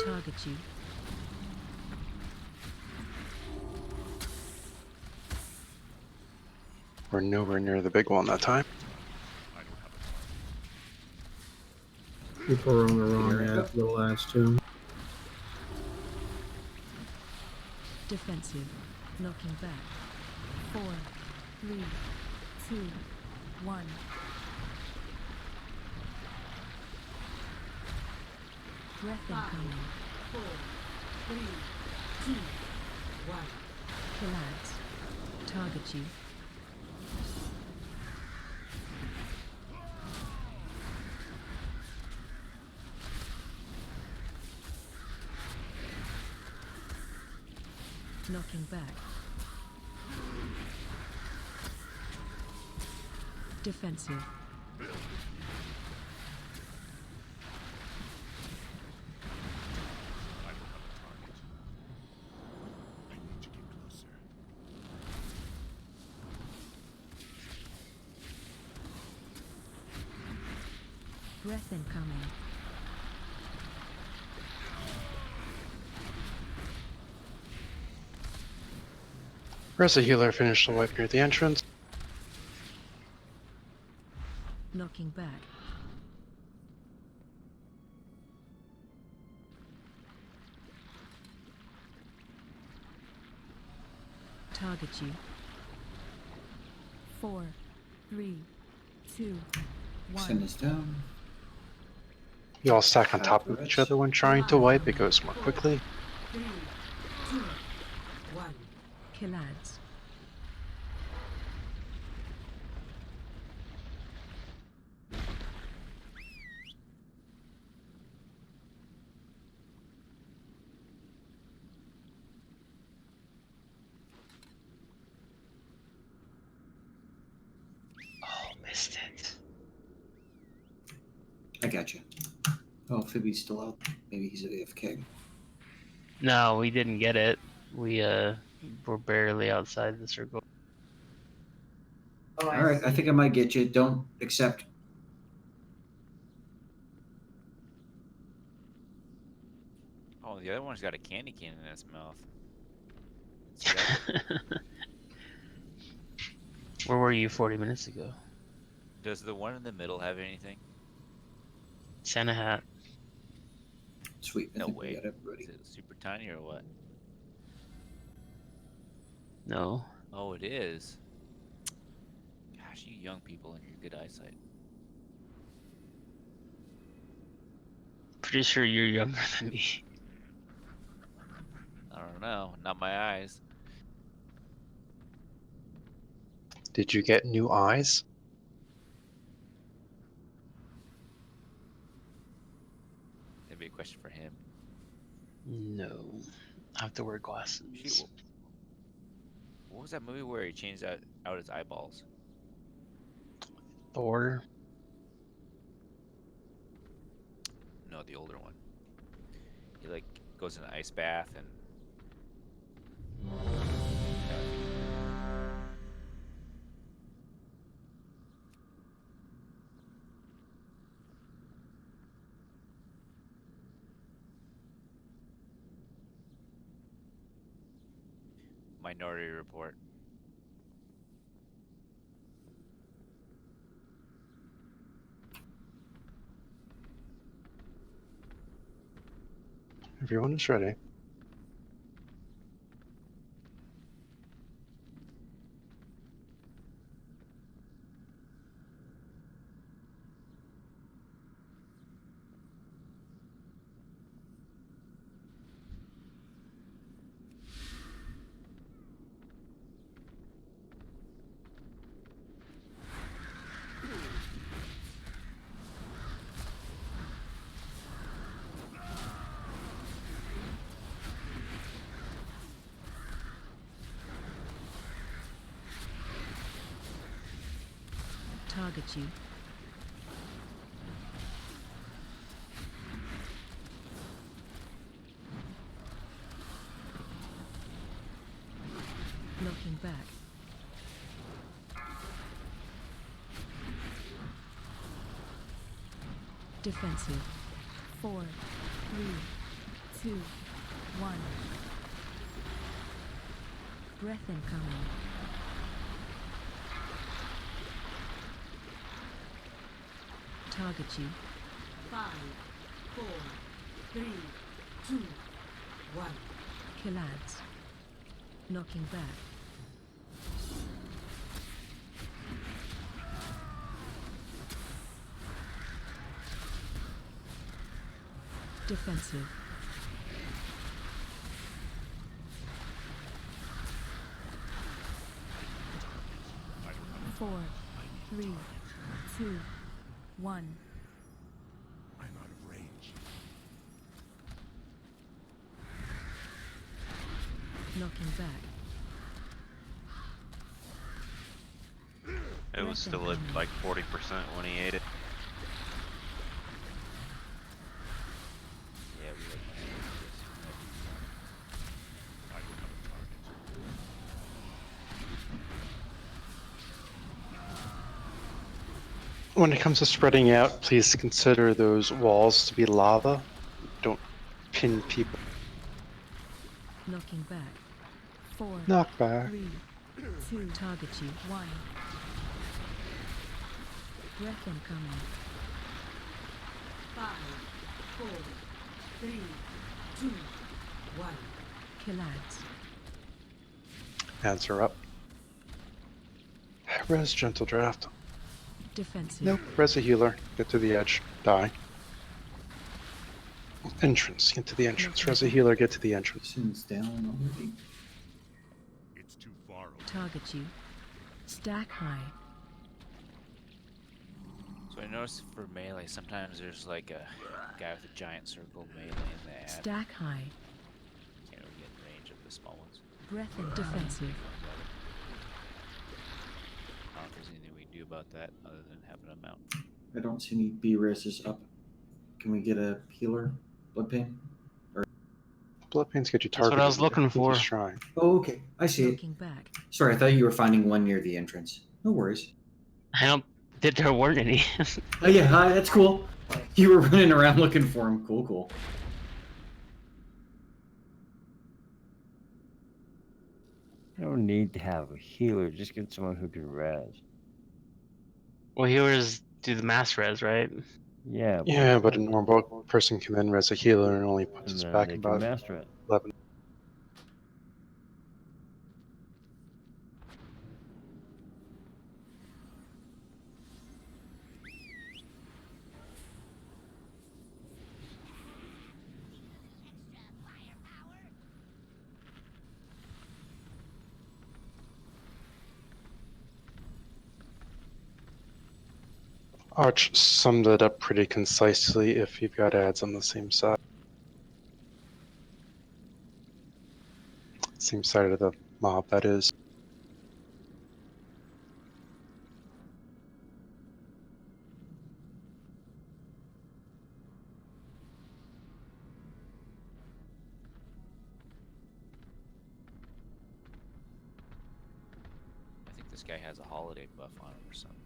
Target you. We're nowhere near the big one that time. People are on the wrong ad for the last two. Defensive. Knocking back. 4, 3, 2, 1. Breath incoming. 4, 3, 2, 1. Collapse. Target you. Knocking back. Defensive. I need to get closer. Breath incoming. Where's the healer finished the wipe near the entrance? Knocking back. Target you. 4, 3, 2, 1. Send us down. You all stack on top of each other when trying to wipe. It goes more quickly. 3, 2, 1. Kill ads. Oh, missed it. I got you. Oh, Phoebe's still out. Maybe he's at AFK. No, we didn't get it. We were barely outside the circle. All right, I think I might get you. Don't accept. Oh, the other one's got a candy cane in its mouth. See that? Where were you 40 minutes ago? Does the one in the middle have anything? Santa hat. Sweet. I No think we way. got everybody. Is it super tiny or what? No. Oh, it is. Gosh, you young people and your good eyesight. Pretty sure you're younger than me. I don't know. Not my eyes. Did you get new eyes? That'd be a question for him. No. I have to wear glasses. Shoot, what was that movie where he changed out his eyeballs? Thor. No, the older one. He like goes in an ice bath and Minority Report. Everyone is ready. Target you. Knocking back. Defensive. 4, 3, 2, 1. Breath incoming. Target you. 5, 4, 3, 2, 1. Kill ads. Knocking back. Defensive. Four, 3, 2, 1. I'm out of range. Knocking back. It was still at like 40% when he ate it. Yeah, we had When it comes to spreading out, please consider those walls to be lava. Don't pin people. Knocking back. 4. Knock back. 3. 2. Target you. 1. Breath incoming. 5, 4, 3, 2, 1. Kill ads. Ads are up. Res gentle draft. Defensive. Nope. Res a healer. Get to the edge. Die. Entrance. Get to the entrance. Res a healer. Get to the entrance. Sin's down already. It's too far away. Target you. Stack high. So I noticed for melee, sometimes there's like a guy with a giant circle melee in the ad. Stack high. Can't really get in range of the small ones. Breath and defensive. I don't know if there's anything we can do about that other than having them out. I don't see any B-reses up. Can we get a healer? Blood pain? Or Blood pains get you That's what targeted. I was looking for. He's trying. oh, okay. I see it. Looking back. Sorry, I thought you were finding one near the entrance. No worries. I don't think there weren't any. Oh yeah, hi, that's cool. You were running around looking for him. Cool, cool. I don't need to have a healer. Just get someone who can res. Well, healers do the mass res, right? Yeah. Yeah, but a normal person can then res a healer and only puts And us then back they in can about master it. 11. Arch summed it up pretty concisely if you've got ads on the same side. Same side of the mob, that is. I think this guy has a holiday buff on him or something.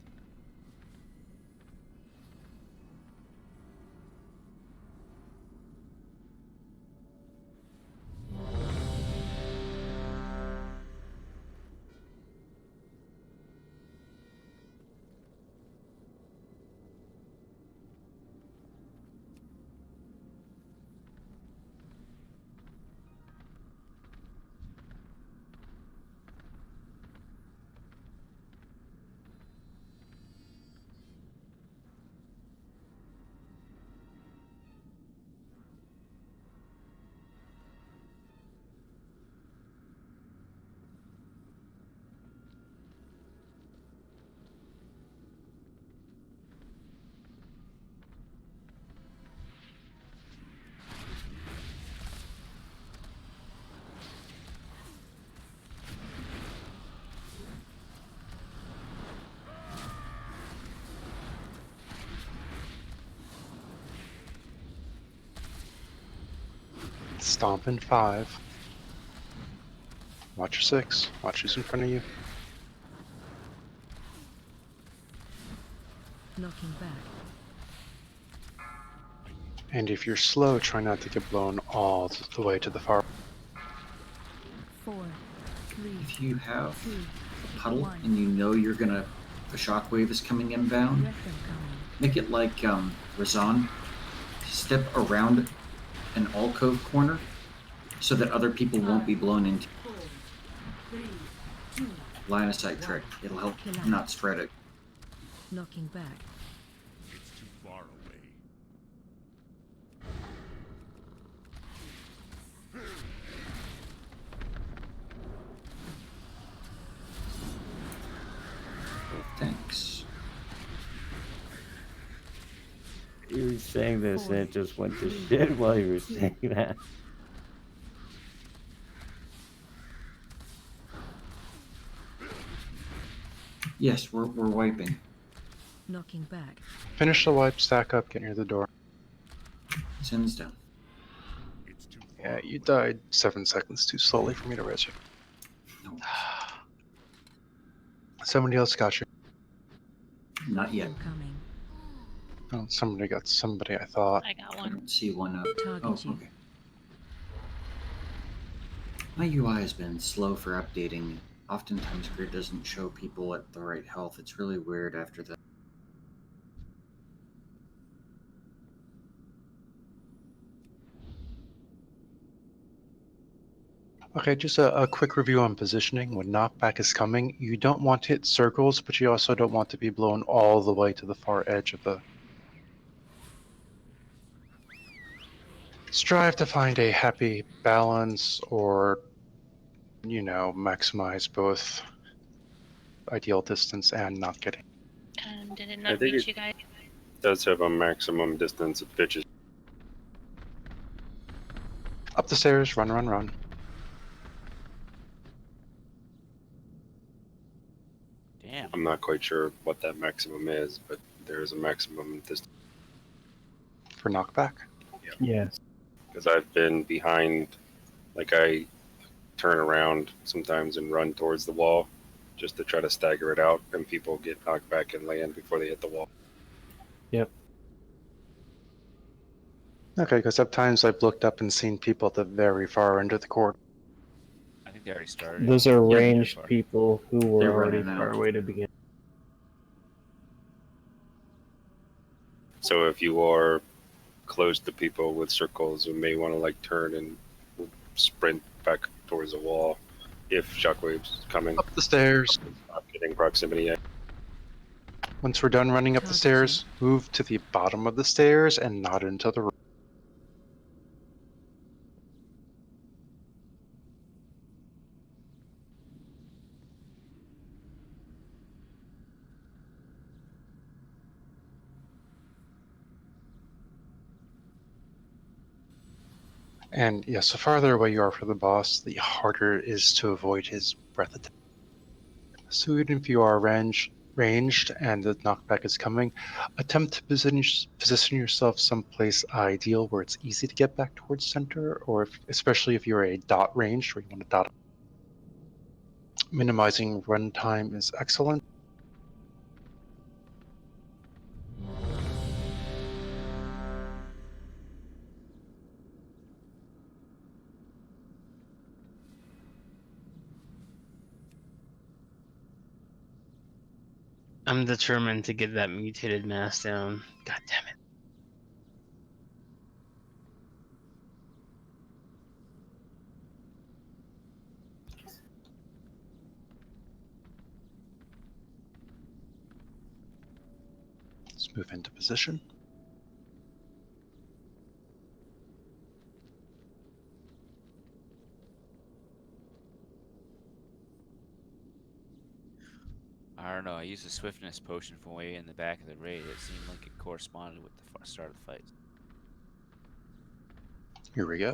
Stomp in 5. Watch your 6. Watch who's in front of you. Knocking back. And if you're slow, try not to get blown all the way to the far. 4, 3. If you have 2, a puddle 1. and you know you're gonna, the shockwave is coming inbound, Breath incoming. make it like Razan. Step around an alcove corner so that other people won't be blown into. 4, 3, 2. Line of sight trick. It'll help not spread it. Knocking back. It's too far away. Thanks. You were saying this and it just went to shit while you were saying that. Yes, we're wiping. Knocking back. Finish the wipe, stack up, get near the door. Sends down. Yeah, you died 7 seconds too slowly for me to res you. No. Somebody else got you. Not yet. Incoming. Oh, somebody got somebody, I thought. I got I one. don't see one up. Target Oh, you. okay. My UI has been slow for updating. Oftentimes grid doesn't show people at the right health. It's really weird after that. Okay, just a quick review on positioning. When knockback is coming, you don't want to hit circles, but you also don't want to be blown all the way to the far edge of the... Strive to find a happy balance or, you know, maximize both ideal distance and not getting... And did it I not think reach it you guys? does have a maximum distance of pitches. Up the stairs, run, run, run. Damn. I'm not quite sure what that maximum is, but there is a maximum distance. For knockback? Yes. Because I've been behind, like I turn around sometimes and run towards the wall just to try to stagger it out, and people get knocked back and land before they hit the wall. Yep. Okay, because at times I've looked up and seen people at the very far end of the corridor. I think they already started. Those are Yeah, ranged far. people who were They're already running far out. away to begin. So if you are close to people with circles, you may want to like turn and sprint back towards the wall if shockwave's coming. Up the stairs. Not getting proximity yet. Once we're done running up the stairs, move to the bottom of the stairs and not into the room. And yes, the farther away you are from the boss, the harder it is to avoid his breath attack. So even if you are ranged and the knockback is coming, attempt to position yourself someplace ideal where it's easy to get back towards center, or especially if you're a dot range where you want to dot. Minimizing runtime is excellent. I'm determined to get that mutated mass down. God damn it. Let's move into position. I don't know. I used a swiftness potion from way in the back of the raid. It seemed like it corresponded with the start of the fight. Here we go.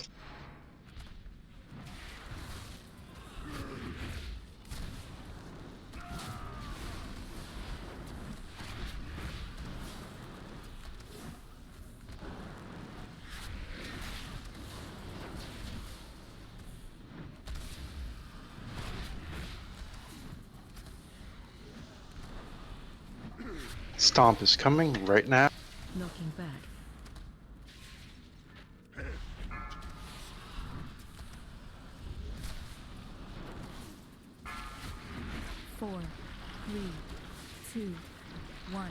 Stomp is coming right now. Knocking back. Four, 3, 2, 1.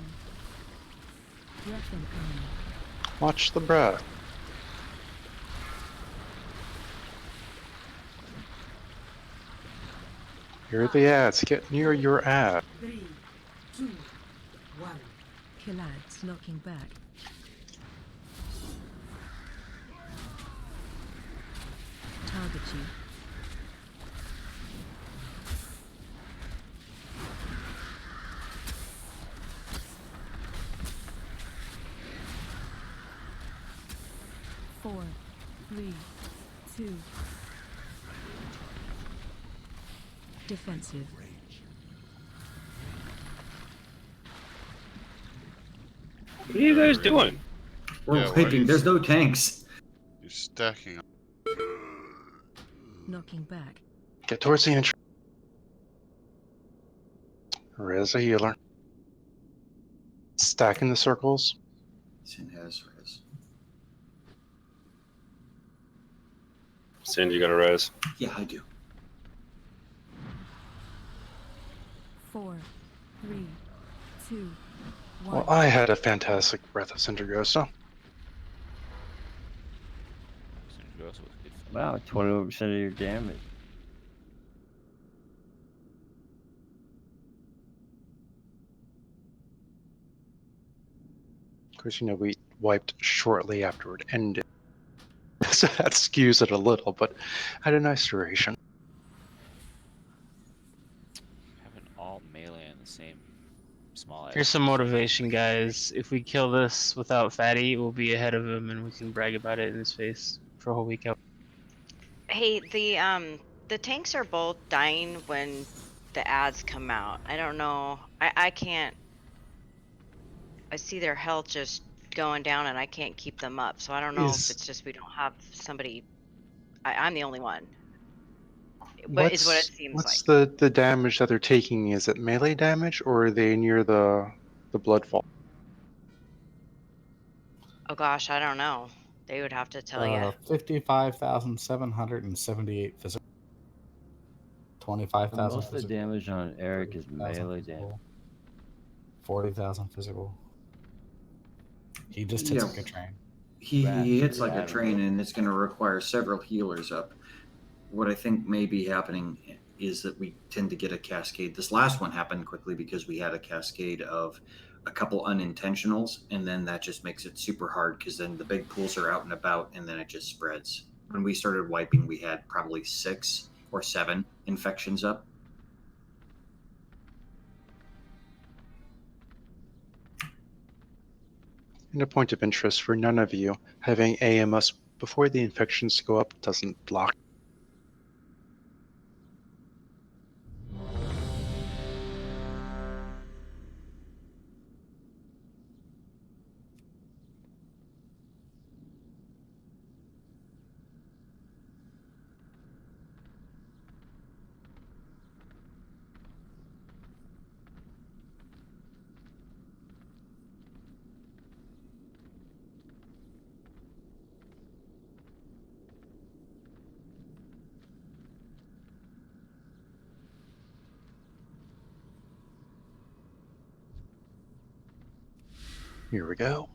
Breath incoming. Watch the breath. Here are the ads. Get near your ad. 3, 2, 1. Killads knocking back. Target you. Four, 3, 2. Defensive. What are you guys doing? We're Yeah, why are wiping. you There's no tanks. You're stacking up. Knocking back. Get towards the entrance. Res a healer. Stacking the circles. Sin has res. Cindy, you got a res? Yeah, I do. 4, 3, 2, 1. Well, I had a fantastic Breath of Syndragosa. Wow, 21% of your damage. Of course, you know, we wiped shortly after it ended. So that skews it a little, but I had a nice duration. Having all melee in the same small. Here's some motivation, guys. If we kill this without Fatty, we'll be ahead of him, and we can brag about it in his face for a whole week out. Hey, the tanks are both dying when the ads come out. I don't know. I can't. I see their health just going down, and I can't keep them up. So I don't know if it's just we don't have somebody. I'm the only one. But is what it seems like. What's the damage that they're taking? Is it melee damage, or are they near the blood fall? Oh gosh, I don't know. They would have to tell you. 55,778 physical. 25,000 Most of the physical. damage on Eric is 30,000 melee physical, damage. 40,000 physical. He just hits like a train. He hits like a train, and it's going to require several healers up. What I think may be happening is that we tend to get a cascade. This last one happened quickly because we had a cascade of a couple unintentionals, and then that just makes it super hard because then the big pools are out and about, and then it just spreads. When we started wiping, we had probably 6 or 7 infections up. And a point of interest for none of you, having AMS before the infections go up doesn't block. Here we go.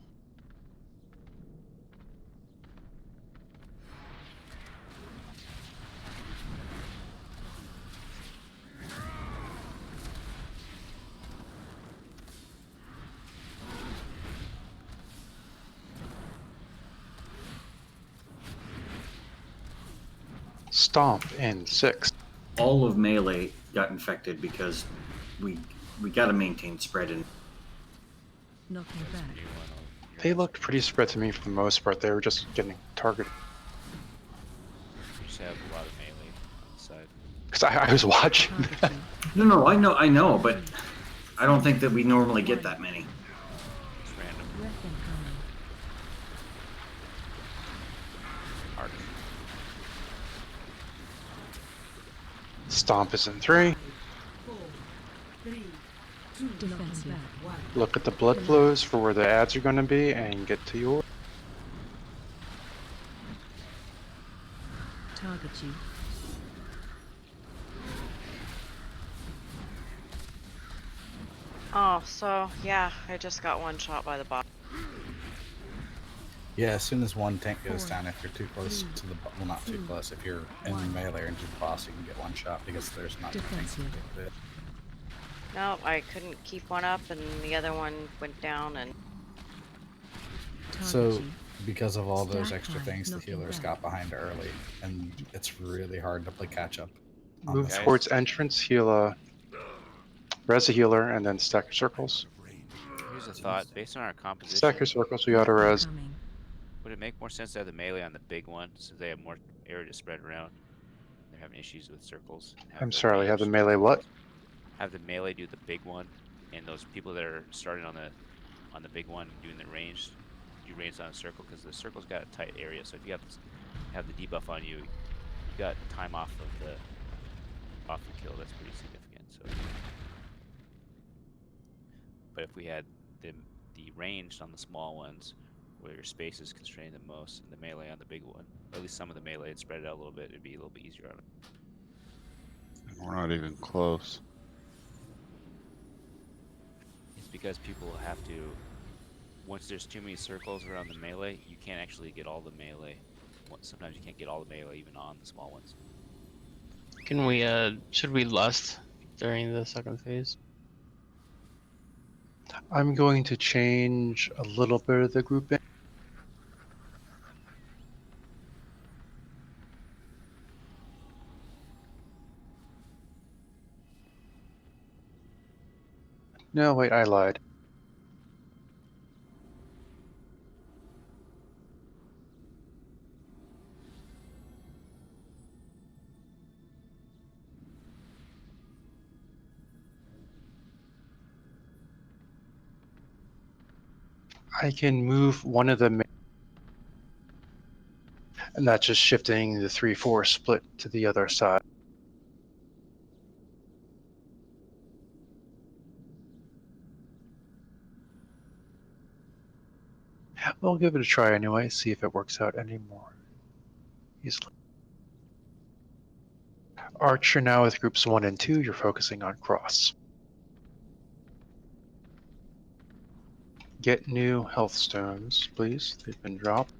Stomp in 6. All of melee got infected because we got to maintain spread in. Knocking back. They looked pretty spread to me for the most part. They were just getting targeted. We just have a lot of melee on the side. Because I was watching. No, I know, but I don't think that we normally get that many. It's random. Hard. Stomp is in 3. 4, 3, 2, Defensive. 1. Look at the blood flows for where the ads are going to be and get to your. Target you. Oh, so yeah, I just got one shot by the boss. Yeah, as soon as one tank goes down, if you're too close to the, well, not too close, if you're in melee or into the boss, you can get one shot because there's not two tanks to get it. No, I couldn't keep one up, and the other one went down, and So, because of all those extra things, the healers got behind early, and it's really hard to play catch up. Move towards entrance, heal res a healer, and then stack your circles. Here's a thought. Based on our composition, Stack your circles, we got a res. would it make more sense to have the melee on the big one since they have more area to spread around? They're having issues with circles. I'm sorry, have the melee what? Have the melee do the big one, and those people that are starting on the on the big one doing the ranged, you ranged on a circle because the circle's got a tight area. So if you have the debuff on you, you got time off the kill. That's pretty significant. So, but if we had the ranged on the small ones, where your space is constrained the most, and the melee on the big one, or at least some of the melee, it'd spread it out a little bit. It'd be a little bit easier on it. We're not even close. It's because people have to. Once there's too many circles around the melee, you can't actually get all the melee. Sometimes you can't get all the melee even on the small ones. Can we, should we lust during the second phase? I'm going to change a little bit of the grouping. No, wait, I lied. I can move one of them, and that's just shifting the 3-4 split to the other side. We'll give it a try anyway, see if it works out anymore easily. Archer now with groups 1 and 2, you're focusing on cross. Get new health stones, please. They've been dropped.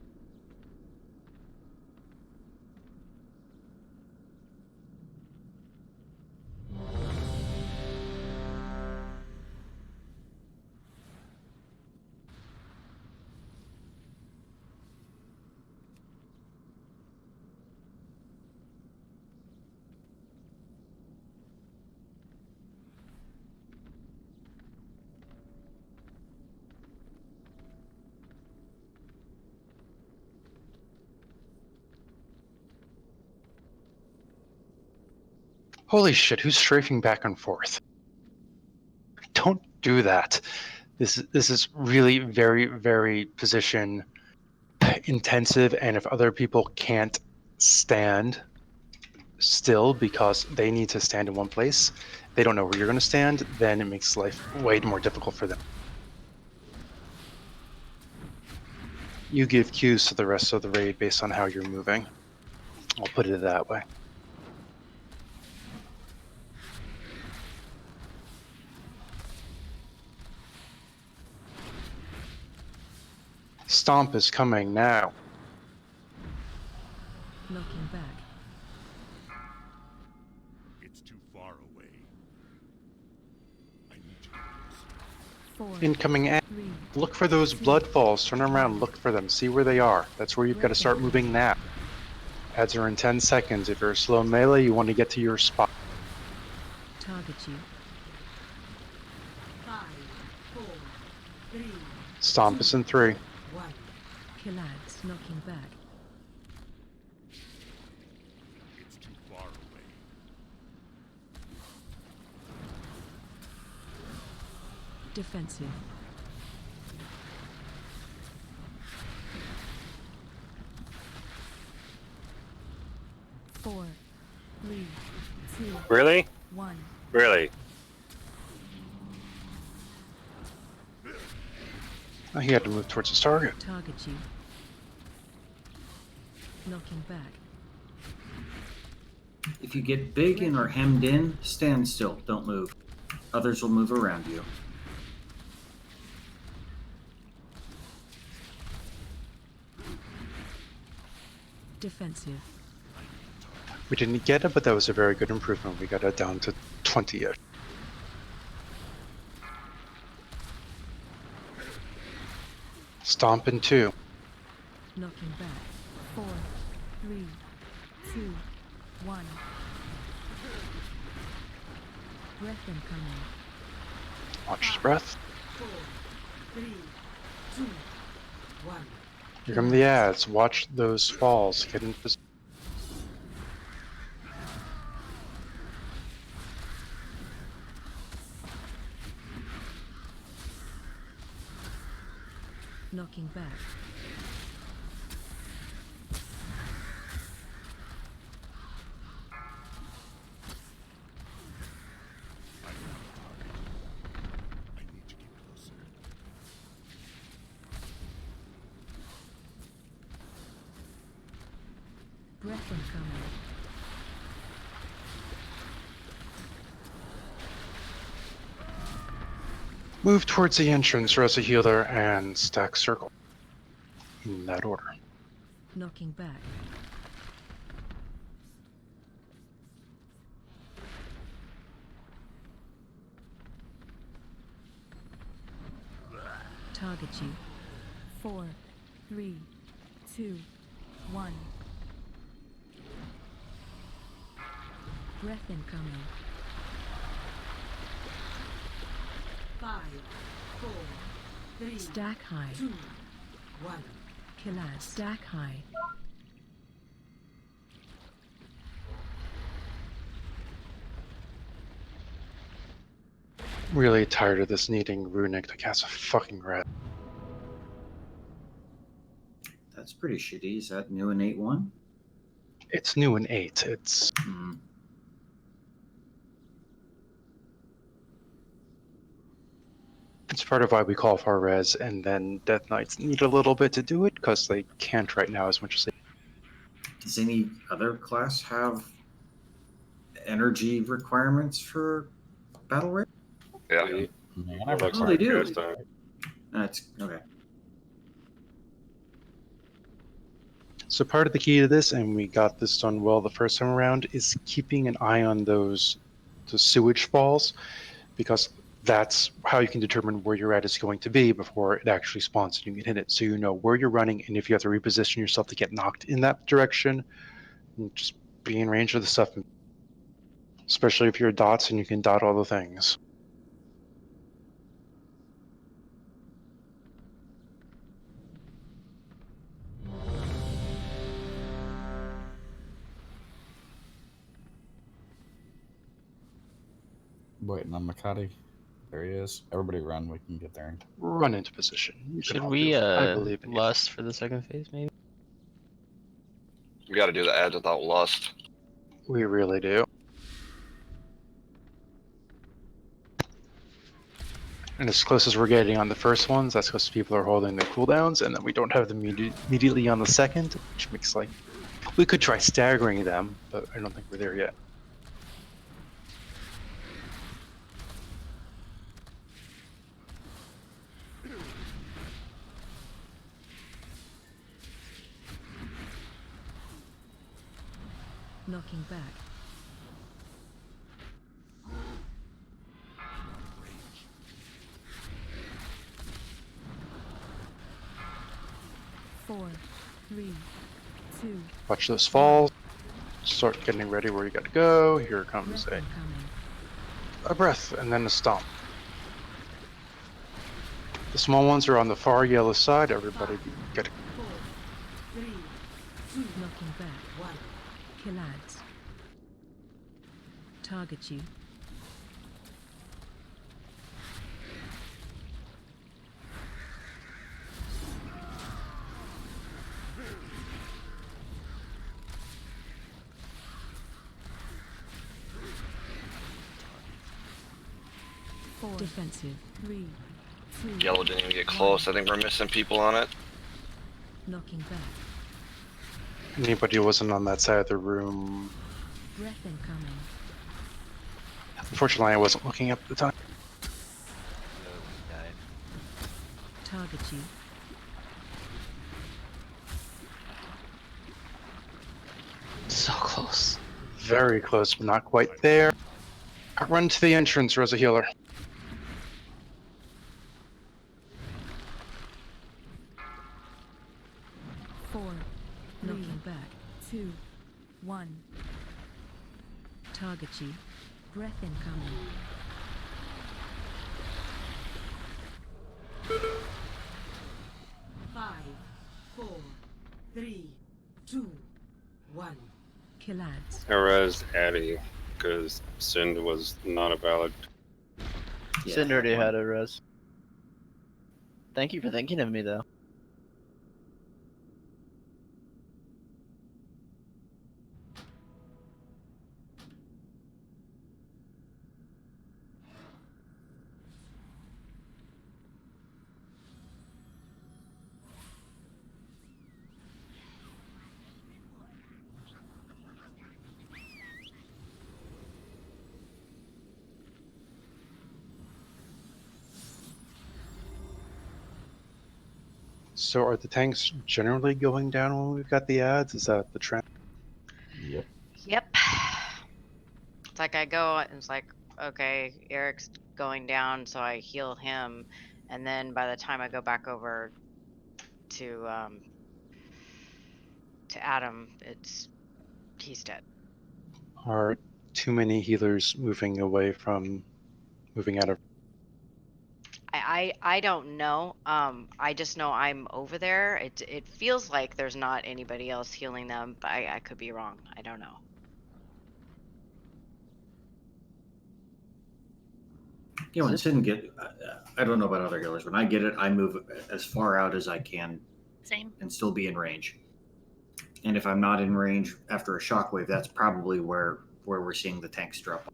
Holy shit, who's strafing back and forth? Don't do that. This is really very, very position intensive, and if other people can't stand still because they need to stand in one place, they don't know where you're going to stand, then it makes life way more difficult for them. You give cues to the rest of the raid based on how you're moving. I'll put it that way. Stomp is coming now. Knocking back. It's too far away. I need you. 4, Incoming ad. 3, Look for those blood falls. Turn around, look for them. See where they are. That's where you've got to start moving now. Ads are in 10 seconds. If you're a slow melee, you want to get to your spot. target you. 5, 4, 3, Stomp is in 3. 1. Killads knocking back. It's too far away. Defensive. Four, 3, 2, Really? 1. Really? Oh, he had to move towards his target. Target you. Knocking back. If you get big and are hemmed in, stand still. Don't move. Others will move around you. Defensive. We didn't get it, but that was a very good improvement. We got it down to 20-ish. Stomp in 2. Knocking back. 4, 3, 2, 1. Breath incoming. Watch his breath. 4, 3, 2, 1. Here come the ads. Watch those falls. Get in position. Knocking back. I need to get closer. Breath incoming. Move towards the entrance, Reza Healer, and stack circle. In that order. Knocking back. Target you. 4, 3, 2, 1. Breath incoming. 5, 4, 3, Stack high. 2, 1. Killad. Stack high. Really tired of this needing Runic to cast a fucking red. That's pretty shitty. Is that new in 8.1? It's new in 8. It's It's part of why we call for res, and then Death Knights need a little bit to do it because they can't right now as much as they. Does any other class have energy requirements for battle rate? Yeah. Oh, they do. That's okay. So part of the key to this, and we got this done well the first time around, is keeping an eye on the sewage falls, because that's how you can determine where your ad is going to be before it actually spawns and you can hit it. So you know where you're running, and if you have to reposition yourself to get knocked in that direction, just be in range of the stuff. Especially if you're dots and you can dot all the things. Waiting on Makati. There he is. Everybody run. We can get there. Run into position. You Should can all we do it. I believe in you. lust for the second phase, maybe? We got to do the ads without lust. We really do. And as close as we're getting on the first ones, that's because people are holding their cooldowns, and then we don't have them immediately on the second, which makes like we could try staggering them, but I don't think we're there yet. Knocking back. Four, 3, 2. Watch those falls. Start getting ready where you got to go. Here comes a breath, and then a stomp. The small ones are on the far yellow side. Everybody get it. 4, 3, 2, Knocking back. 1. Killads. Target you. Defensive. 3, 2. Yellow didn't even get close. I think we're missing people on it. Knocking back. Anybody who wasn't on that side of the room. Breath incoming. Unfortunately, I wasn't looking up at the time. Target you. So close. Very close, but not quite there. Run to the entrance, Rosa Healer. Knocking back. 2, 1. Target you. Breath incoming. Five, 4, 3, 2, 1. Killads. I rezzed Addy because Sind was not a valid. Cinder already had a res. Thank you for thinking of me, though. So are the tanks generally going down when we've got the ads? Is that the trend? Yep. Yep. It's like I go and it's like, okay, Eric's going down, so I heal him, and then by the time I go back over to Adam, he's dead. Are too many healers moving away from moving out of? I don't know. I just know I'm over there. It feels like there's not anybody else healing them, but I could be wrong. I don't know. You know, when Sin get, I don't know about other healers. When I get it, I move as far out as I can. Same. And still be in range. And if I'm not in range after a shockwave, that's probably where we're seeing the tanks drop.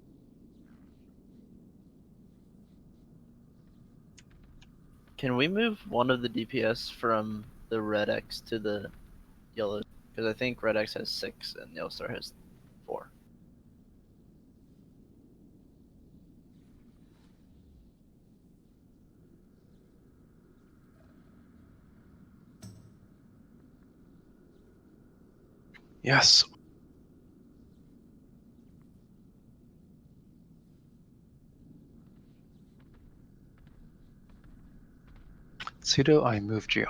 Can we move one of the DPS from the red X to the yellow? Because I think red X has 6 and yellow star has 4. Yes. Pseudo, I moved you.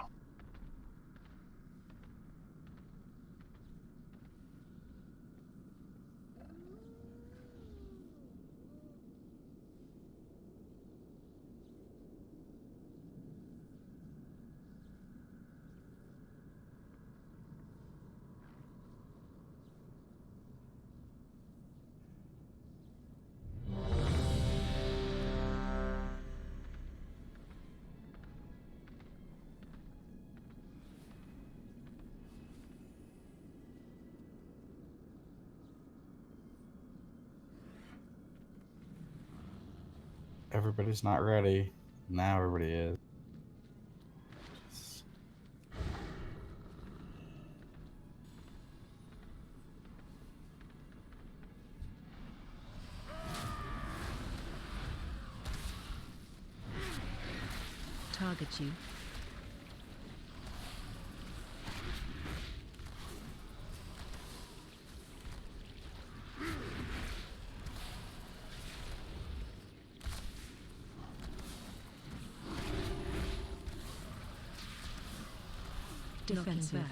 Everybody's not ready. Now everybody is. Target you. Defensive. Back.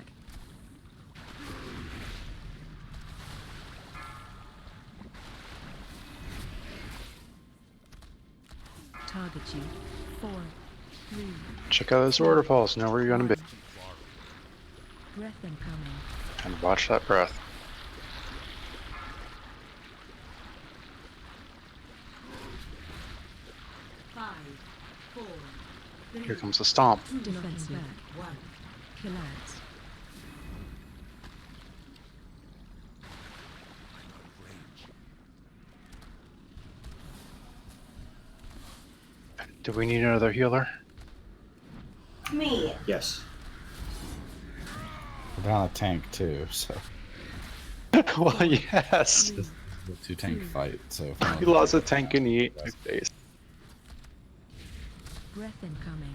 Target you. 4, 3. Check out those order falls. Know where you're going to be. Breath incoming. And watch that breath. Five, 4, 3, Here comes the stomp. Defensive. 1. Kill ads. Do we need another healer? Me. Yes. We're down a tank too, so. Well, yes. This is a 2-tank fight, so. If He lost a tank in the 8 days. Breath incoming.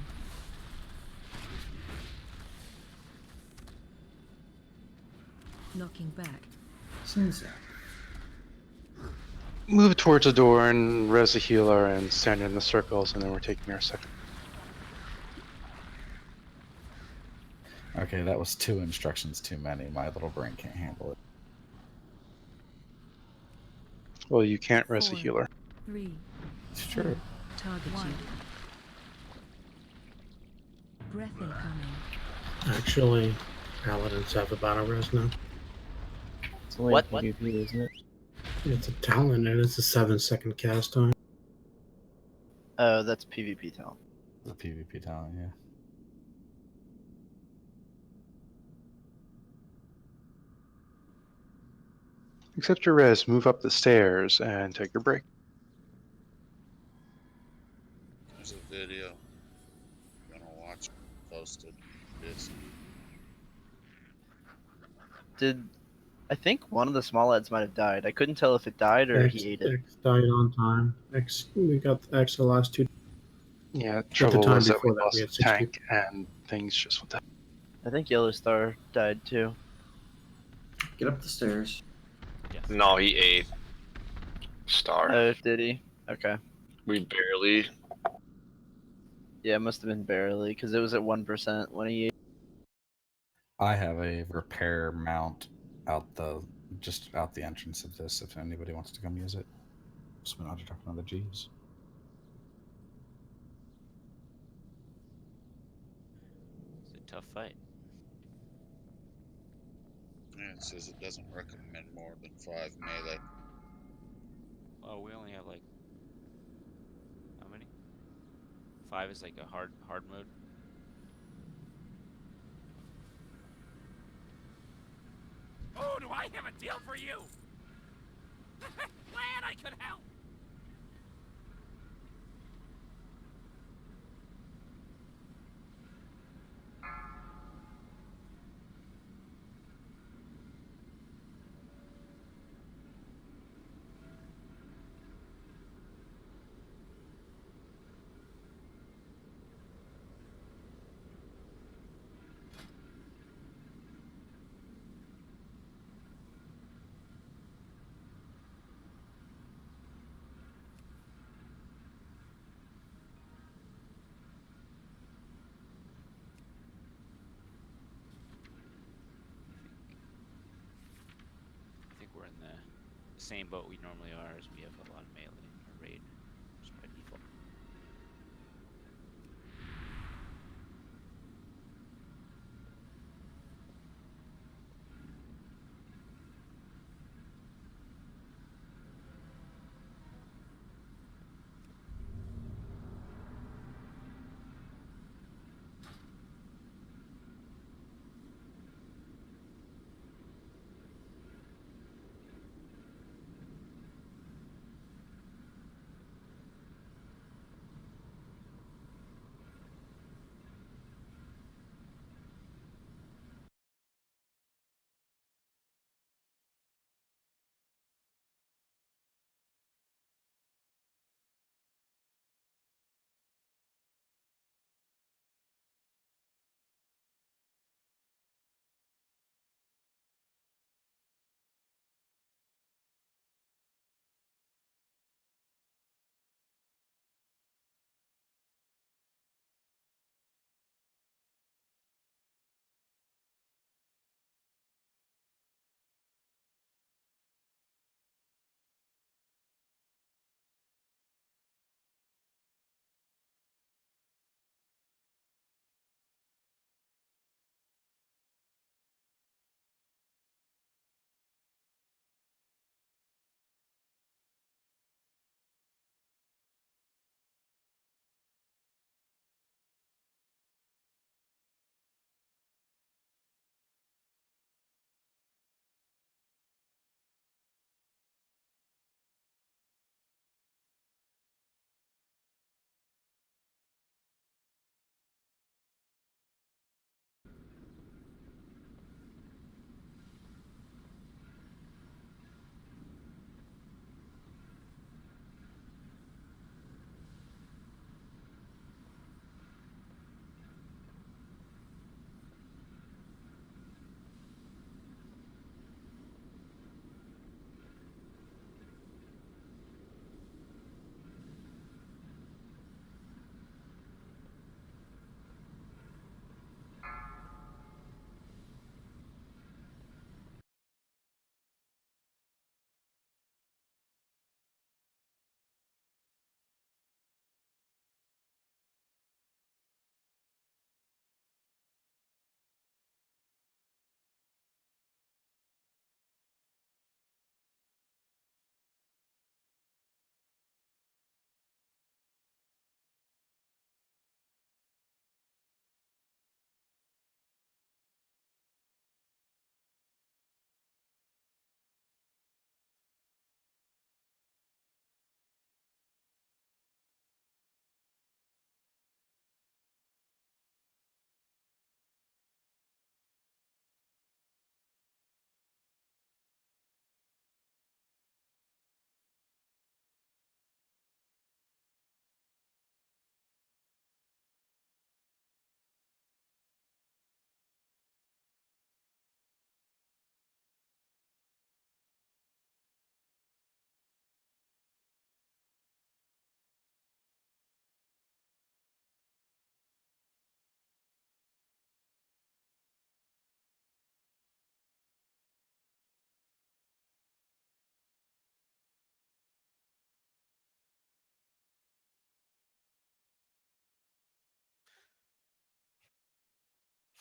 Knocking back. Move towards the door and res the healer and stand in the circles, and then we're taking our second. Okay, that was 2 instructions too many. My little brain can't handle it. Well, you can't res a 4, healer. 3. It's true. Target you. Breath incoming. Actually, paladins have a battle res now. It's only What? a PvP, isn't it? It's a talent and it's a 7-second cast time. Oh, that's PvP talent. The PvP talent, yeah. Accept your res, move up the stairs, and take your break. There's a video. I'm gonna watch it posted. This. I think one of the small ads might have died. I couldn't tell if it died or he ate it. X died on time. We got X the last 2. Yeah, At the trouble time was that we before that, lost we had the 60. tank, and things just went down. I think Yellow Star died too. Get up the stairs. Yes. No, he ate. Star. Oh, did he? Okay. We barely. Yeah, it must have been barely because it was at 1% when he. I have a repair mount just out the entrance of this. If anybody wants to come use it, so we're not talking on the G's. It's a tough fight. Yeah, it says it doesn't recommend more than 5 melee. Oh, we only have like how many? 5 is like a hard mode. Oh, do I have a deal for you? Glad I could help. I think we're in the same boat we normally are, as we have a lot of melee in our raid, just by default.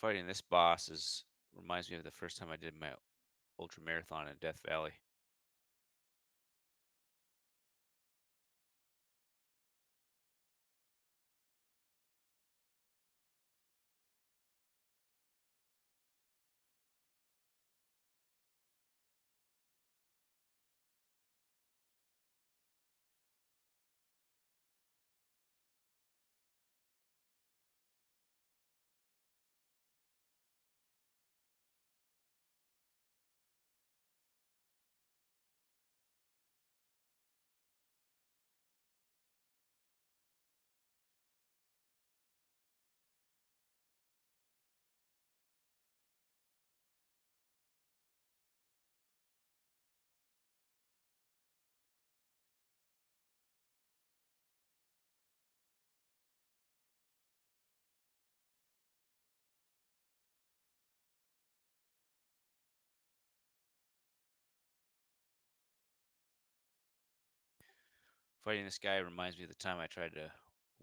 Fighting this boss reminds me of the first time I did my ultra marathon in Death Valley. Fighting this guy reminds me of the time I tried to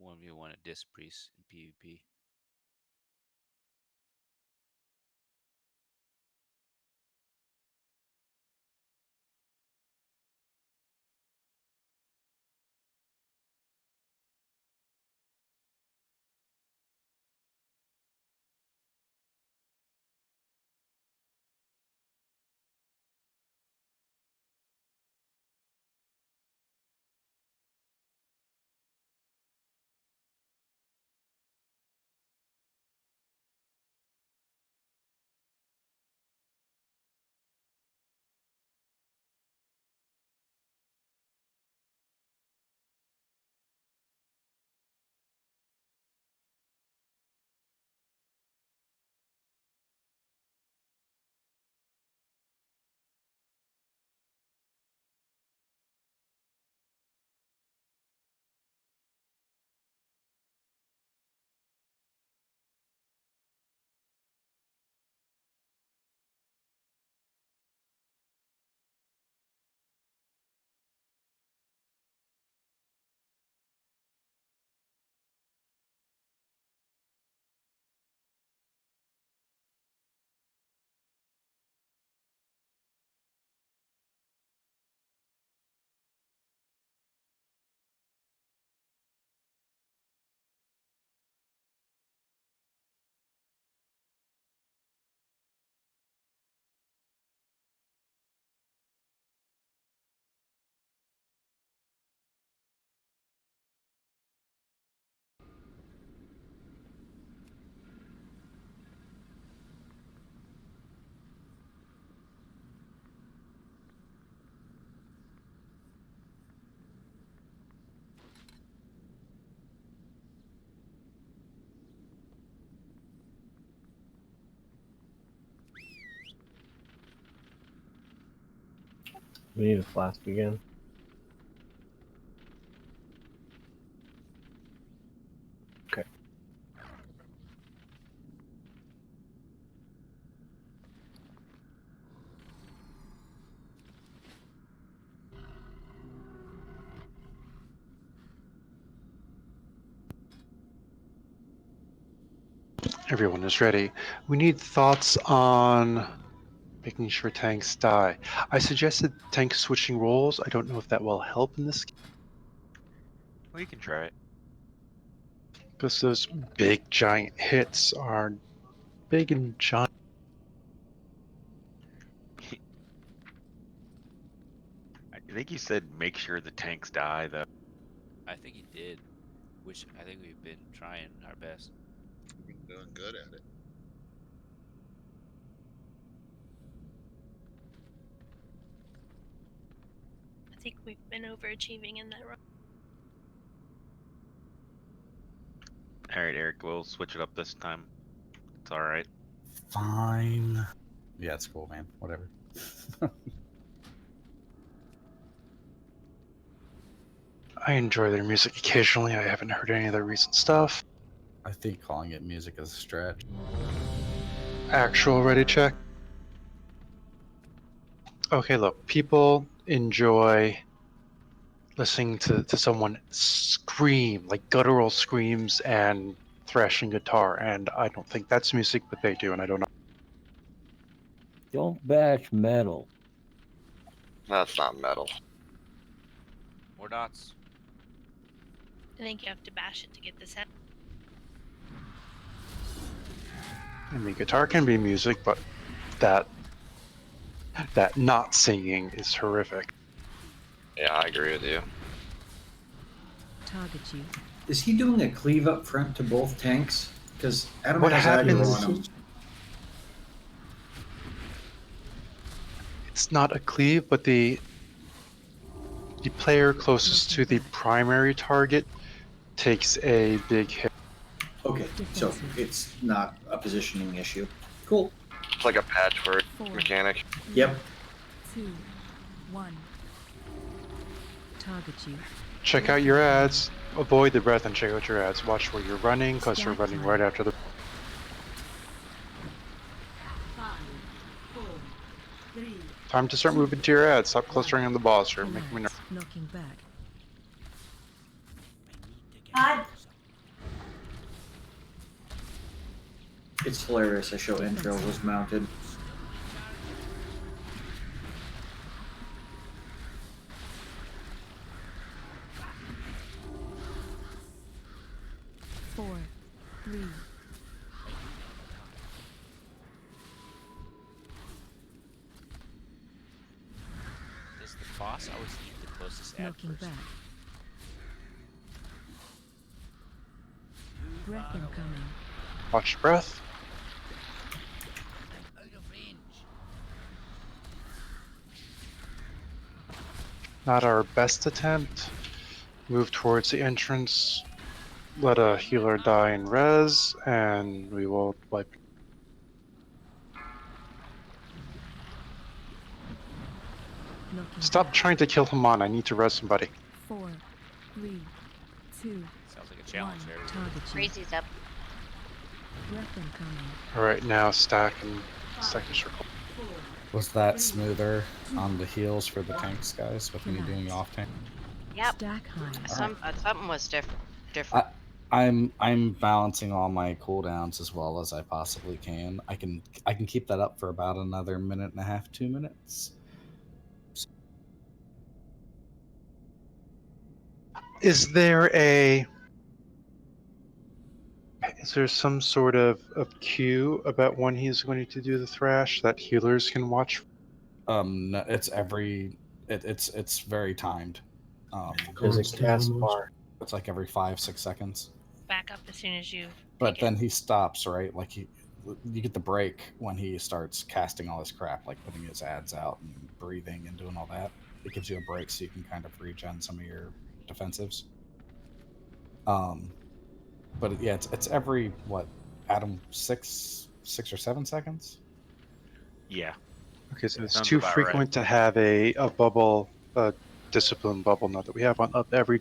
1v1 a disc priest in PvP. We need a flask again. Okay. Everyone is ready. We need thoughts on making sure tanks die. I suggested tank switching roles. I don't know if that will help in this We can try it. because those big giant hits are big and giant. I think you said make sure the tanks die, though. I think he did, which I think we've been trying our best. We've been doing good at it. I think we've been overachieving in that run. All right, Eric, we'll switch it up this time. It's all right. Fine. Yeah, it's cool, man. Whatever. I enjoy their music occasionally. I haven't heard any of their recent stuff. I think calling it music is a stretch. Actual ready check. Okay, look, people enjoy listening to someone scream, like guttural screams, and thrashing guitar, and I don't think that's music, but they do, and I don't know. Don't bash metal. That's not metal. More dots. I think you have to bash it to get this out. I mean, guitar can be music, but that not singing is horrific. Yeah, I agree with you. Target you. Is he doing a cleave up front to both tanks? Because Adam What has happens- aggro on him. It's not a cleave, but the player closest to the primary target takes a big hit. Okay, so it's not a positioning issue. Cool. It's like a patchwork mechanic. Yep. 2, 1. Target you. Check out your ads. Avoid the breath and check out your ads. Watch where you're running, because you're running right after the... 5, 4, 3. Time to start moving to your ads. Stop clustering on the boss. You're making me nervous. Knocking back. It's hilarious. I show intro was mounted. Four, 3. Does the boss always eat the closest ad Knocking first? back. Breath incoming. Watch your breath. Not our best attempt. Move towards the entrance. Let a healer die in res, and we will wipe. Knocking Stop back. trying to kill him on. I need to res somebody. 4, 3, 2. Sounds like a challenge area. Target you. Crazy's up. Breath incoming. Alright, now stack and second circle. Was that smoother on the heals for the tanks, guys, with me doing off tank? Yep. Stack high. Something was different. I'm balancing all my cooldowns as well as I possibly can. I can keep that up for about another minute and a half, 2 minutes. Is there some sort of cue about when he's going to do the thrash that healers can watch? No, it's it's very timed. There's a cast bar. It's like every 5-6 seconds. Back up as soon as you. But then he stops, right? Like you get the break when he starts casting all this crap, like putting his ads out and breathing and doing all that. It gives you a break so you can kind of regen some of your defensives. But yeah, it's every Adam, 6 or 7 seconds. Yeah. Okay, so it's Sounds too about frequent to have a bubble, discipline bubble now that we have one up every.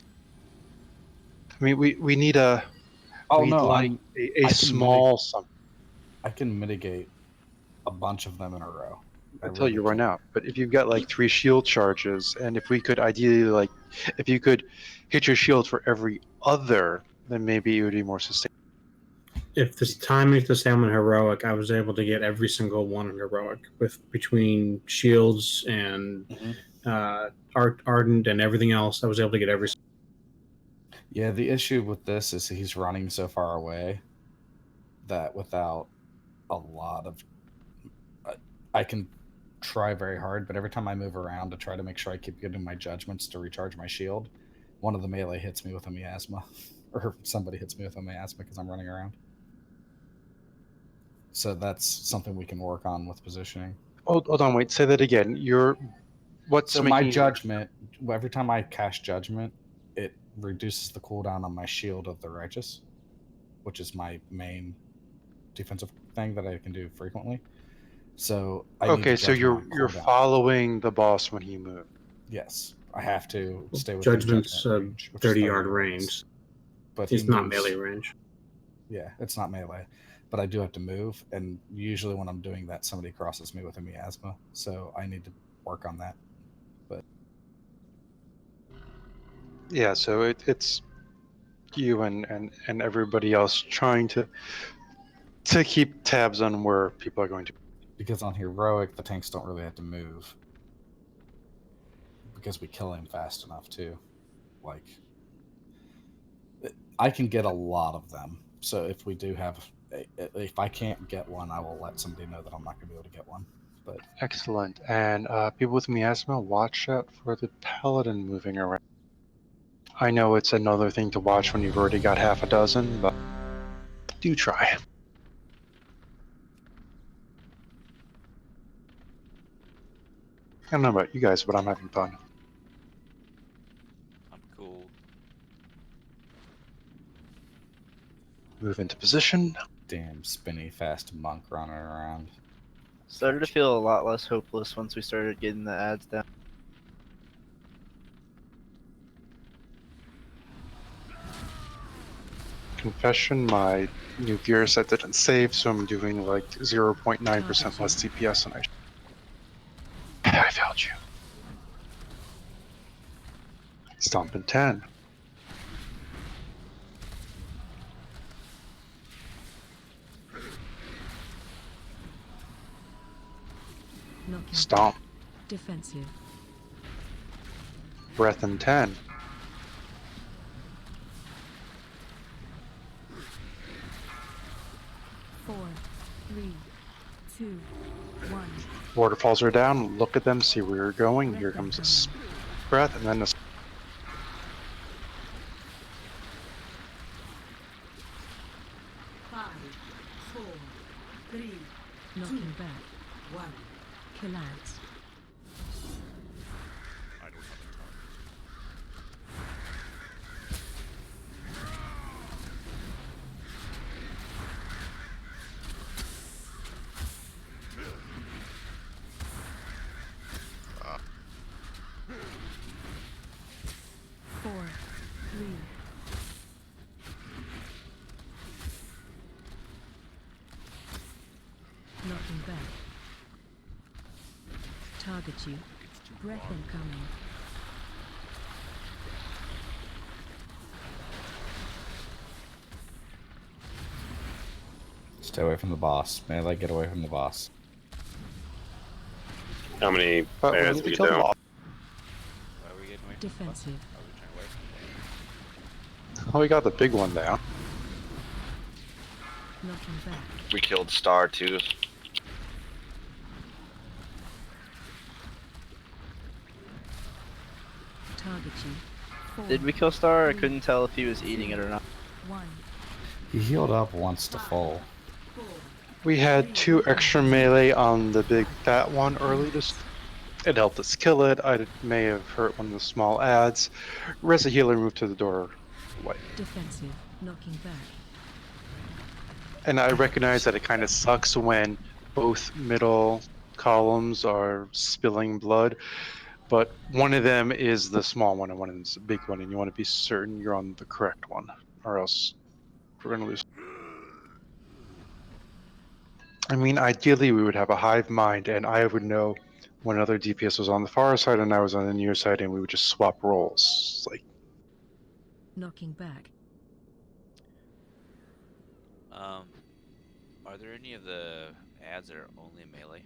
I mean, we need a. Oh we'd no, like I a can small something I can mitigate a bunch of them in a row. until you run out. But if you've got like 3 shield charges, and if we could ideally if you could hit your shield for every other, then maybe it would be more sustainable. If this time is the same in heroic, I was able to get every single one in heroic with between shields and ardent and everything else. I was able to get every. Yeah, the issue with this is he's running so far away that without a lot of, I can try very hard, but every time I move around to try to make sure I keep getting my judgments to recharge my shield, one of the melee hits me with a miasma, or somebody hits me with a miasma because I'm running around. So that's something we can work on with positioning. Hold on, wait. Say that again. What's So making my you- judgment, every time I cast judgment, it reduces the cooldown on my shield of the righteous, which is my main defensive thing that I can do frequently. So I need Okay, the so judgment on you're cooldown. following the boss when he moves. Yes, I have to stay within Judgment's judgment range, which is 30-yard yards. range. But It's he not moves- melee range. Yeah, it's not melee, but I do have to move, and usually when I'm doing that, somebody crosses me with a miasma, so I need to work on that. But Yeah, so it's you and everybody else trying to keep tabs on where people are going to. Because on heroic, the tanks don't really have to move because we kill him fast enough too. Like, I can get a lot of them. So if we do have, if I can't get one, I will let somebody know that I'm not going to be able to get one. But Excellent. And people with miasma, watch out for the paladin moving around. I know it's another thing to watch when you've already got half a dozen, but do try. I don't know about you guys, but I'm having fun. I'm cool. Move into position. Damn spinny fast monk running around. Started to feel a lot less hopeless once we started getting the ads down. Confession, my new gear set didn't save, so I'm doing like 0.9% less DPS than I failed you. Stomp in 10. Knocking Stomp. Defensive. Breath in 10. Four, three, two, one. Waterfalls are down. Look at them, see where you're going. Here comes a breath, and then a Five, four, three, Knocking back. one. Kill ads. Four, three. Knocking back. Target you. Breath incoming. Stay away from the boss. Melee, get away from the boss. How many we ads need we to get kill the down? boss. Why are we getting away from Defensive. the bus? Are we trying away from Oh, we got the big one down. Knocking back. We killed Star too. Target you. Four, Did we kill Star? I couldn't tell if he was eating it or not. one. He healed up once to full. We had 2 extra melee on the big fat one early. It helped us kill it. I may have hurt one of the small ads. Reza healer moved to the door. Defensive. Knocking back. And I recognize that it kind of sucks when both middle columns are spilling blood, but one of them is the small one and one is the big one, and you want to be certain you're on the correct one, or else we're going to lose. I mean, ideally, we would have a hive mind, and I would know when other DPS was on the far side and I was on the near side, and we would just swap roles. Like, Knocking back. Are there any of the ads that are only melee?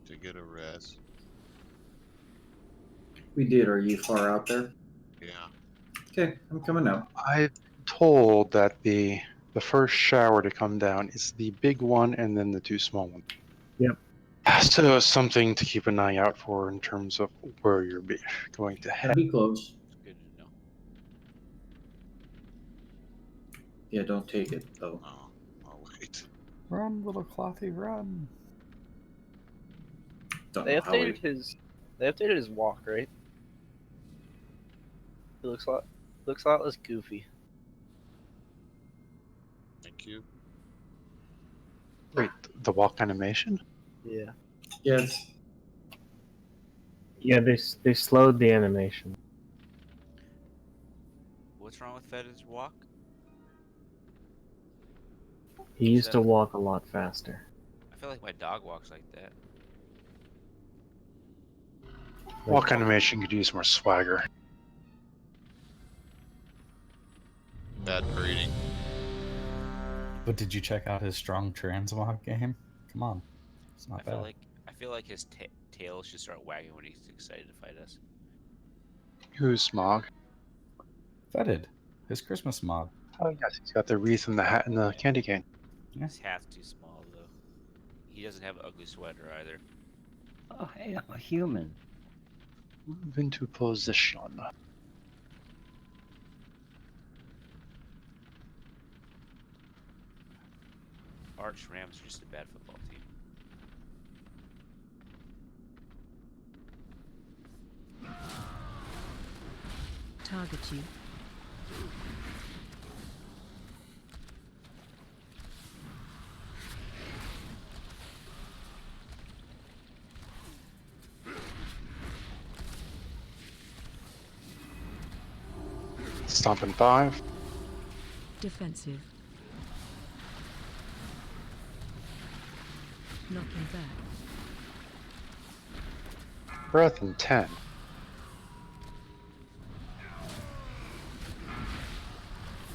To get a res. We did. Are you far out there? Yeah. Okay, I'm coming out. I'm told that the first shower to come down is the big one and then the 2 small ones. Yep. So something to keep an eye out for in terms of where you're going to head. Be close. Good to know. Yeah, don't take it though. Oh, I'll wait. Run, little clothy, run. Don't They know how updated we. his. They updated his walk, right? It looks a lot less goofy. Thank you. Wait, the walk animation? Yeah. Yes. Yeah, they slowed the animation. What's wrong with Fed's walk? He used to walk a lot faster. I feel like my dog walks like that. Walk animation could use more swagger. Bad breeding. But did you check out his strong transmog game? Come on, it's not bad. I feel like his tail should start wagging when he's excited to fight us. Who's Smog? Fetid, his Christmas mod. Oh yes, he's got the wreath and the hat and the candy cane. Yeah. His hat's too small though. He doesn't have an ugly sweater either. Oh, hey, I'm a human. Move into position. Arch Rams are just a bad football team. Target you. Stomp in 5. Defensive. Knocking back. Breath in 10.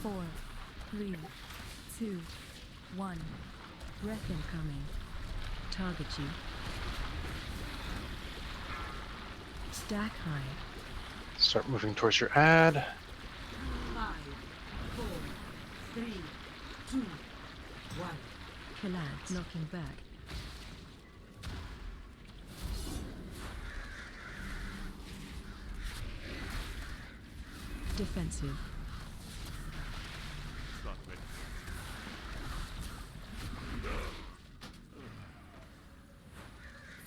Four, 3, 2, 1. Breath incoming. Target you. Stack high. Start moving towards your ad. 5, 4, 3, 2, 1. Collapse. Knocking back. Defensive.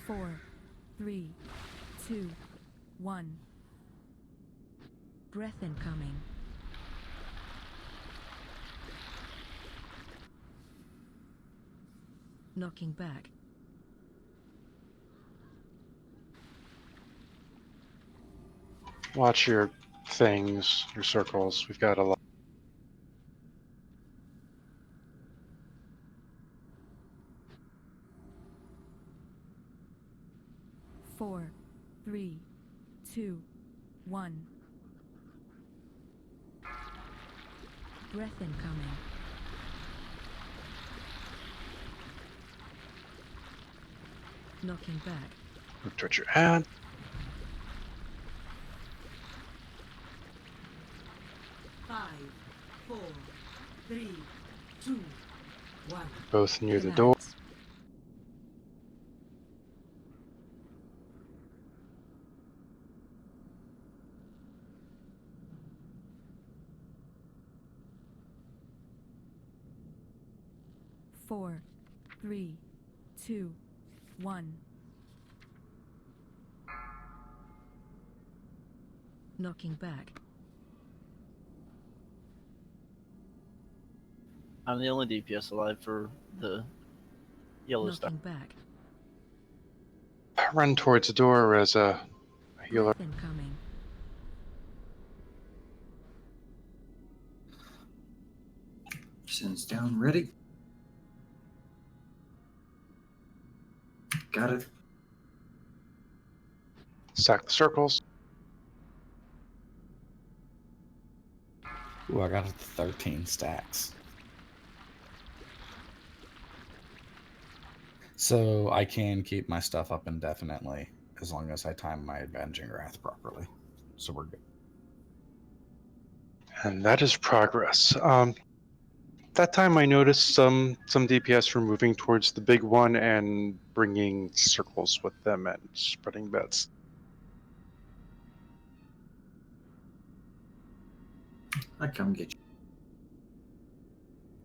Four, 3, 2, 1. Breath incoming. Knocking back. Watch your things, your circles. We've got a lot. Four, 3, 2, 1. Breath incoming. Knocking back. Move towards your ad. 5, 4, 3, 2, 1. Both near the door. Four, 3, 2, 1. Knocking back. I'm the only DPS alive for the yellow star. Knocking back. Run towards the door as a healer. Breath incoming. Sends down, ready. Got it. Stack the circles. Ooh, I got it to 13 stacks. So I can keep my stuff up indefinitely as long as I time my Avenging Wrath properly. So we're good. And that is progress. That time I noticed some DPS were moving towards the big one and bringing circles with them and spreading bets. I come get you.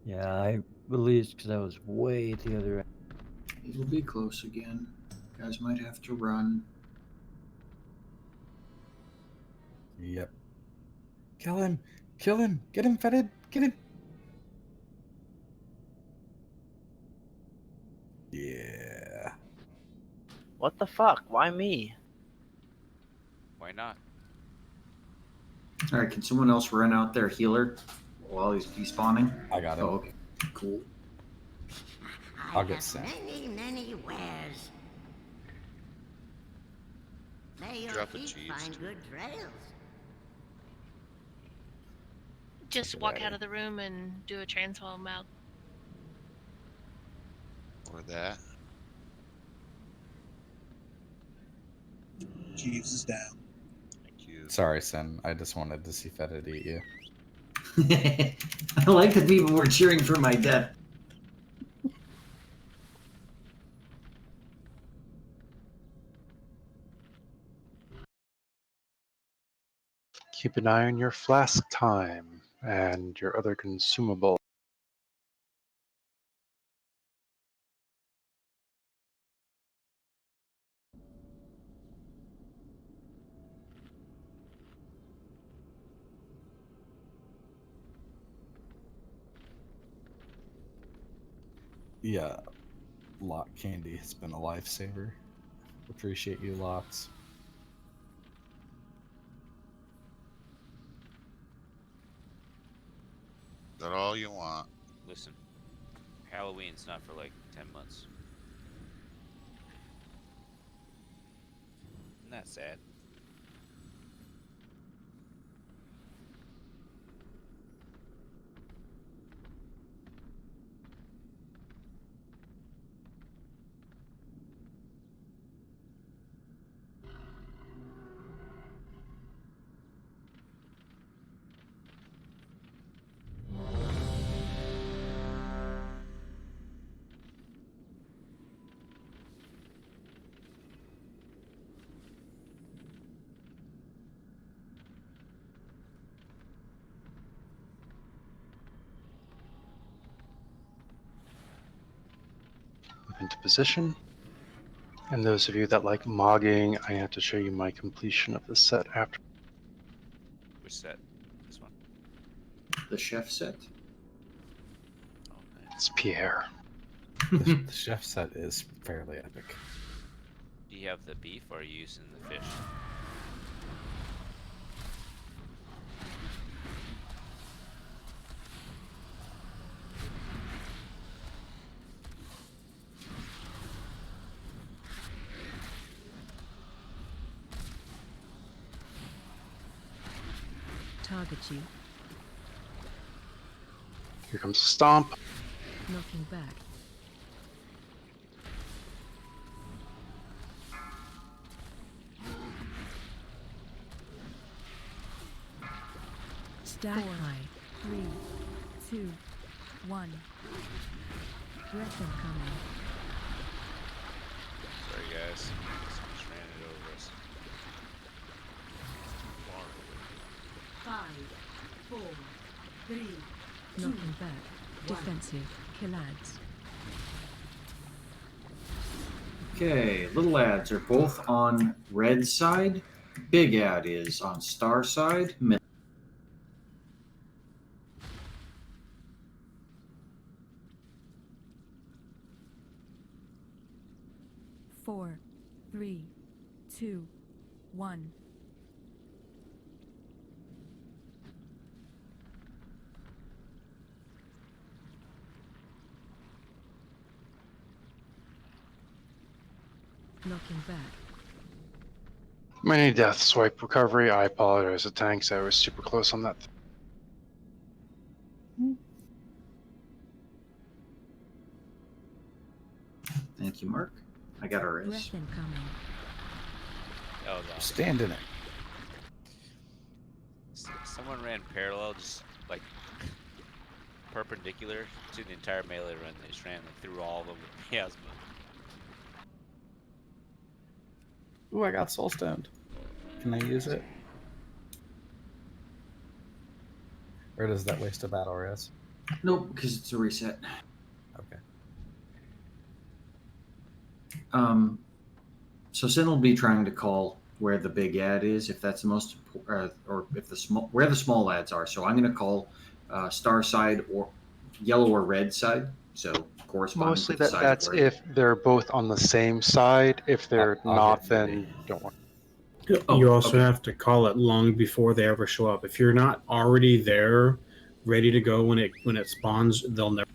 Yeah, I released because I was way at the other end. It'll be close again. Guys might have to run. Yep. Kill him! Kill him! Get him fetid! Get him! Yeah. What the fuck? Why me? Why not? All right, can someone else run out there, healer, while he's despawning? I got him. Oh, okay. Cool. I'll get sent. Many wares. May your Drop a feet cheese. find good trails. Just walk out of the room and do a transform out. Or that. Jeeves is down. Thank you. Sorry, Sin. I just wanted to see Fetid eat you. I like that people were cheering for my death. Keep an eye on your flask time and your other consumable. Yeah, Lot Candy has been a lifesaver. Appreciate you lots. Is that all you want? Listen, Halloween's not for like 10 months. Isn't that sad? Move into position. And those of you that like mogging, I have to show you my completion of the set after. Which set? This one? The chef set. It's Pierre. The chef set is fairly epic. Do you have the beef or are you using the fish? Target you. Here comes Stomp. Knocking back. Stack high. 3, 2, 1. Breath incoming. Sorry guys. Someone just ran it over us. 5, 4, 3, 2, Knocking back. Defensive. Kill ads. Okay, little ads are both on red side. Big ad is on star side. Middle. 4, 3, 2, 1. Knocking back. Many death swipe recovery. I apologize to tanks. I was super close on that. Thank you, Mark. I got a res. Breath incoming. That was awesome. Stand in it. Someone ran parallel, just like perpendicular to the entire melee run. They just ran like, through all of them with miasma. Ooh, I got soul stoned. Can I use it? Or does that waste a battle res? Nope, because it's a reset. Okay. So Sin will be trying to call where the big ad is, if that's the most, or if the small, where the small ads are. So I'm going to call star side or yellow or red side. So corresponding Mostly to the side that's where. if they're both on the same side. If they're I'll not, get then don't worry. You Oh, also okay. have to call it long before they ever show up. If you're not already there, ready to go when it spawns, they'll never.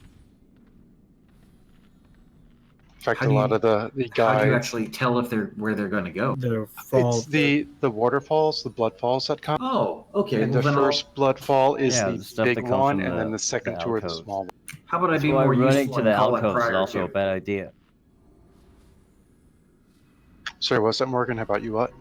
In fact, How a do lot you of the how do you guides, actually tell if they're where they're going to go? The it's fall. the waterfalls, the blood falls that come. Oh, okay. And Well, the then first blood fall is Yeah, the the stuff big that comes one, from and then the the second two are the alcoves. small one. How about I That's be why more running useful to and the call it alcoves is prior also to? a bad idea. Sorry, what's that, Morgan? How about you? What?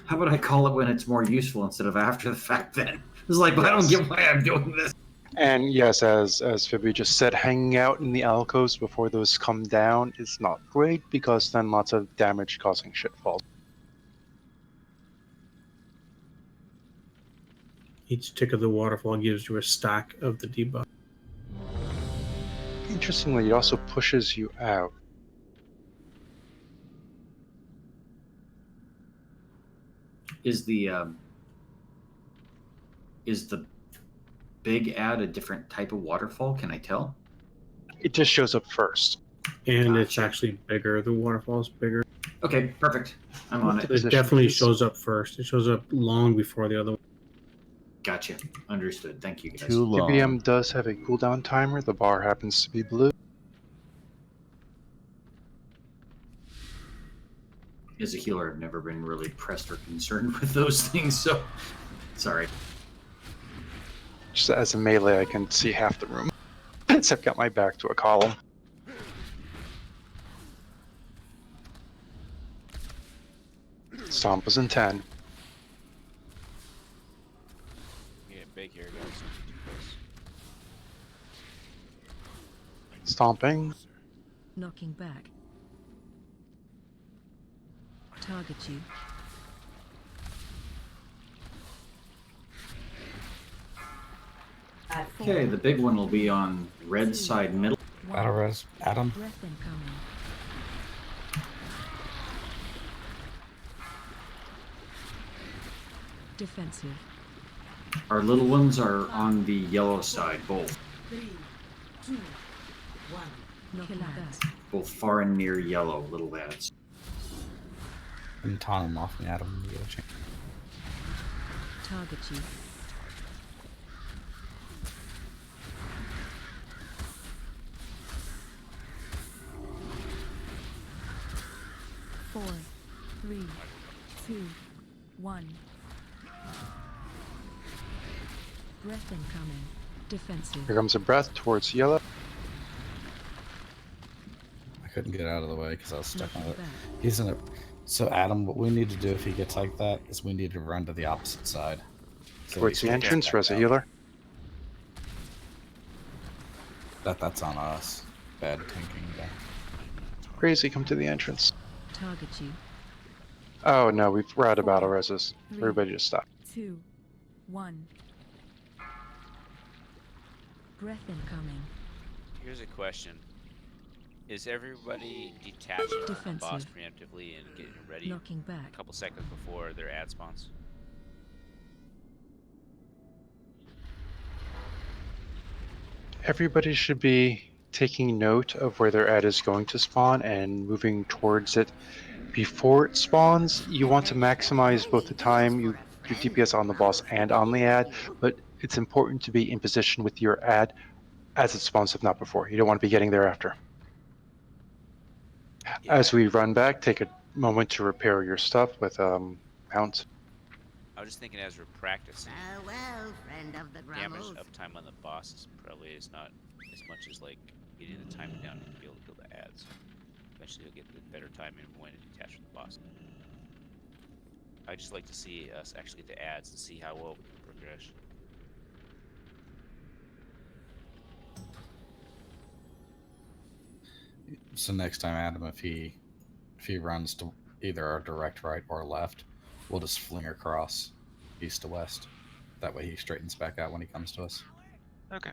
How about I call it when it's more useful instead of after the fact? Then it's like, I don't Yes. get why I'm doing this. And yes, as Phoebe just said, hanging out in the alcoves before those come down is not great because then lots of damage causing shit falls. Each tick of the waterfall gives you a stack of the debuff. Interestingly, it also pushes you out. Is the big ad a different type of waterfall? Can I tell? It just shows up first. And it's Gotcha. actually bigger. The waterfall's bigger. Okay, perfect. I'm on The it. It position, definitely please. shows up first. It shows up long before the other one. Gotcha. Understood. Thank you, guys. Too The long. BM does have a cooldown timer. The bar happens to be blue. As a healer, I've never been really pressed or concerned with those things, so sorry. Just as a melee, I can see half the room. Except got my back to a column. Stomp was in 10. Yeah, big here, guys. Too close. Stomping. Knocking back. Target you. Okay, the big one will be on red side middle. Battle res, Adam. Breath incoming. Defensive. Our little ones are on the yellow side, both. 3, 2, 1. Knocking back. Both far and near yellow, little lads. And taunt him off me, Adam, when you get a chance. Target you. Four, 3, 2, 1. Breath incoming. Defensive. Here comes a breath towards yellow. I couldn't get out of the way because I was stuck on Knocking it. back. He's in a. So Adam, what we need to do if he gets like that is we need to run to the opposite side. So Towards he the stays entrance, back res a out. healer. That's on us. Bad tanking. Yeah. Crazy, come to the entrance. Target you. Oh no, we're out of battle Four, reses. 3, Everybody just stop. 2, 1. Breath incoming. Here's a question. Is everybody detaching from the boss Defensive. preemptively and getting ready Knocking a back. couple seconds before their ad spawns? Everybody should be taking note of where their ad is going to spawn and moving towards it before it spawns. You want to maximize both the time you do DPS on the boss and on the ad, but it's important to be in position with your ad as it spawns, if not before. You don't want to be getting there after. As we run back, take a moment to repair your stuff with mounts. I was just thinking as we're practicing, Farewell, friend of the damage Grummles. uptime on the boss probably is not as much as like getting the timing down to be able to kill the ads. Eventually you'll get the better timing when to detach from the boss. I just like to see us actually get the ads and see how well we can progress. So next time, Adam, if he runs to either our direct right or left, we'll just fling across east to west. That way he straightens back out when he comes to us. Okay.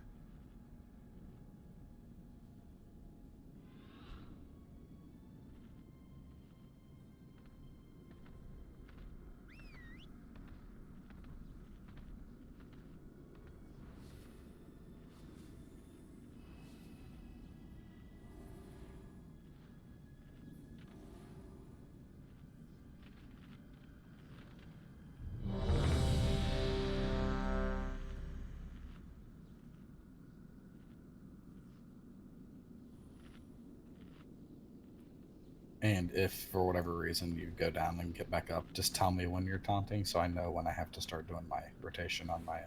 And if for whatever reason you go down and get back up, just tell me when you're taunting so I know when I have to start doing my rotation on my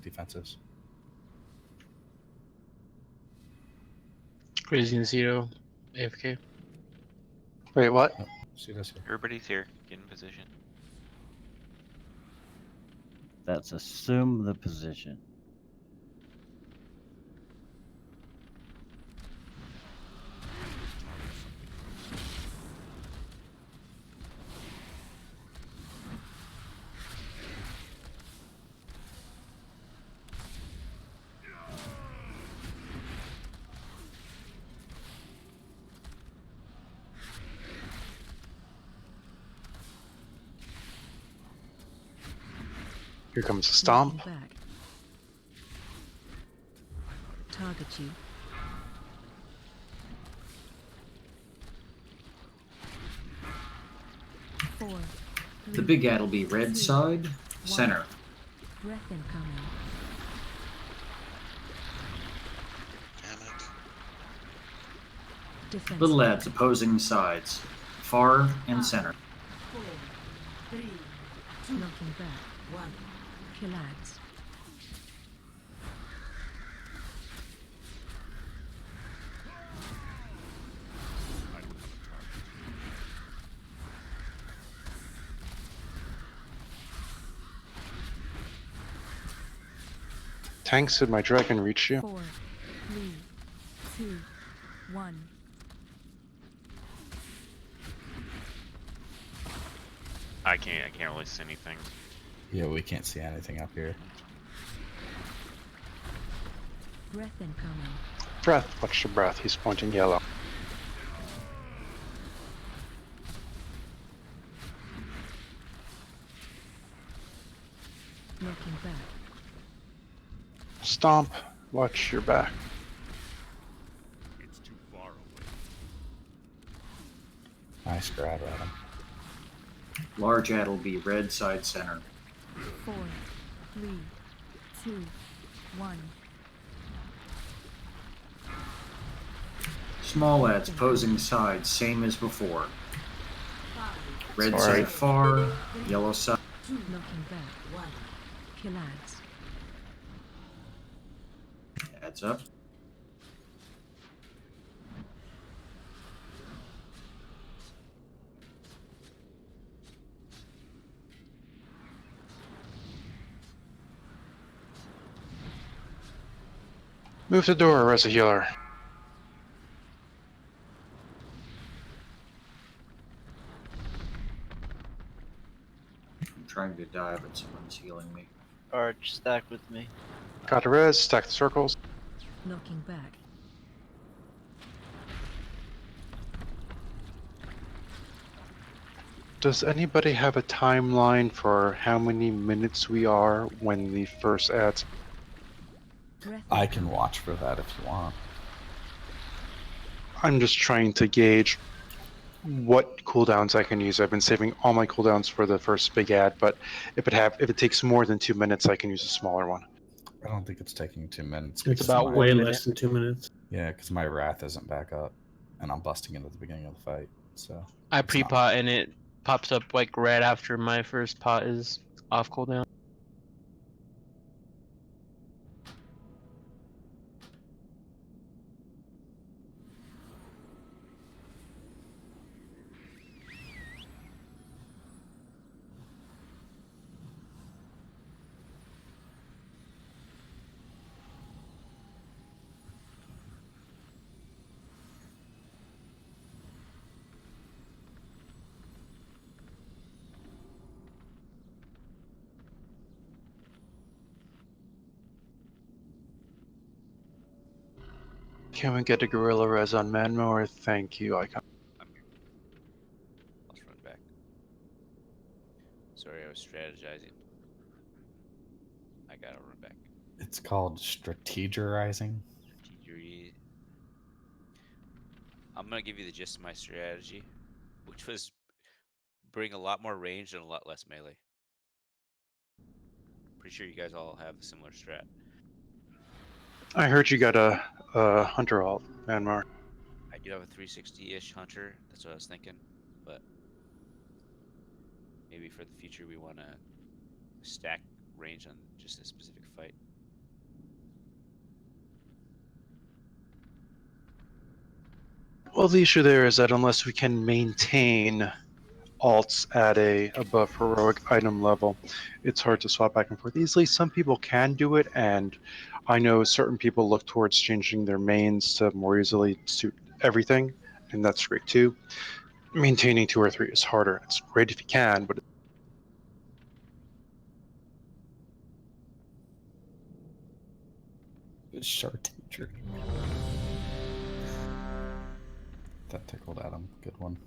defensives. Crazy and Zero, AFK. Wait, what? Oh, see this here. Everybody's here. Get in position. That's assume the position. Here comes a stomp. Looking back. Target you. Four. The big ad will be red side, center. Breath incoming. Defense. Little ads opposing sides, far and center. 4, 3, 2, Knocking back. 1. Kill ads. Tanks, did my dragon reach you? 4, 3, 2, 1. I can't really see anything. Yeah, we can't see anything up here. Breath incoming. Breath, watch your breath. He's pointing yellow. Knocking back. Stomp, watch your back. It's too far away. Nice grab at him. Large ad will be red side, center. 4, 3, 2, 1. Small ads opposing sides, same as before. Red Sorry. side far, yellow side. Knocking back. 1. Kill ads. Adds up. Move the door as a healer. I'm trying to dive, but someone's healing me. Arch, stack with me. Got a res, stack the circles. Knocking back. Does anybody have a timeline for how many minutes we are when the first ads? Breath I can watch for that if you want. I'm just trying to gauge what cooldowns I can use. I've been saving all my cooldowns for the first big ad, but if it takes more than 2 minutes, I can use a smaller one. I don't think it's taking 2 minutes. It's because about my- way less than 2 minutes. Yeah, because my wrath isn't back up, and I'm busting into the beginning of the fight. So I it's not- pre-pot and it pops up like right after my first pot is off cooldown. Can we get a gorilla res on Manmore? Thank you, Icon. I'm here. Let's run back. Sorry, I was strategizing. I gotta run back. It's called strategizing. Strategery. I'm gonna give you the gist of my strategy, which was bring a lot more range and a lot less melee. Pretty sure you guys all have a similar strat. I heard you got a hunter alt, Manmore. I do have a 360-ish hunter. That's what I was thinking, but maybe for the future we want to stack range on just a specific fight. Well, the issue there is that unless we can maintain alts at a above heroic item level, it's hard to swap back and forth easily. Some people can do it, and I know certain people look towards changing their mains to more easily suit everything, and that's great too. Maintaining 2 or 3 is harder. It's great if you can, but Shark teacher. That tickled Adam. Good one.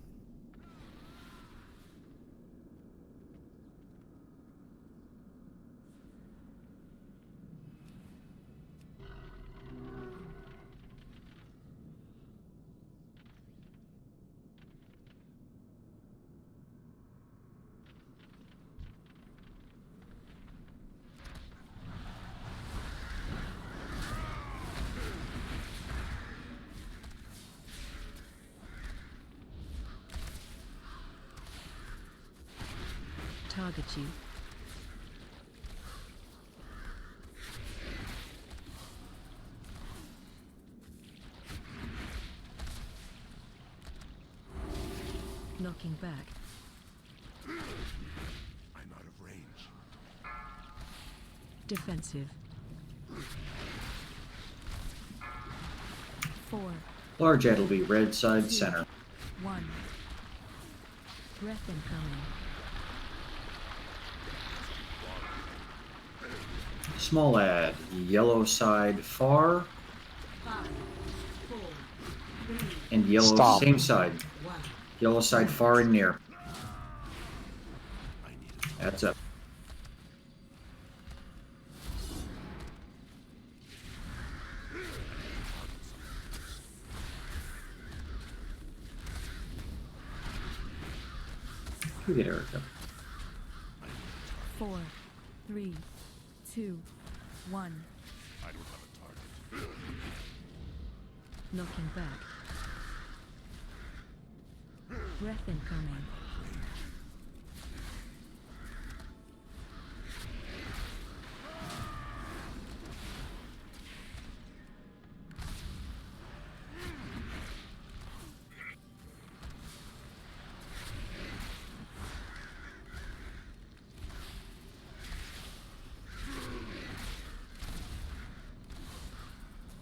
Target you. Knocking back. I'm out of range. Defensive. 4, Large ad will be red side center. 1. Breath incoming. Small ad, yellow side far, 5, 4, 3, and yellow Stop. same side. Yellow side far and near. That's up. You get Erica. 4, 3, 2, 1. I don't have a target. Knocking back. Breath incoming.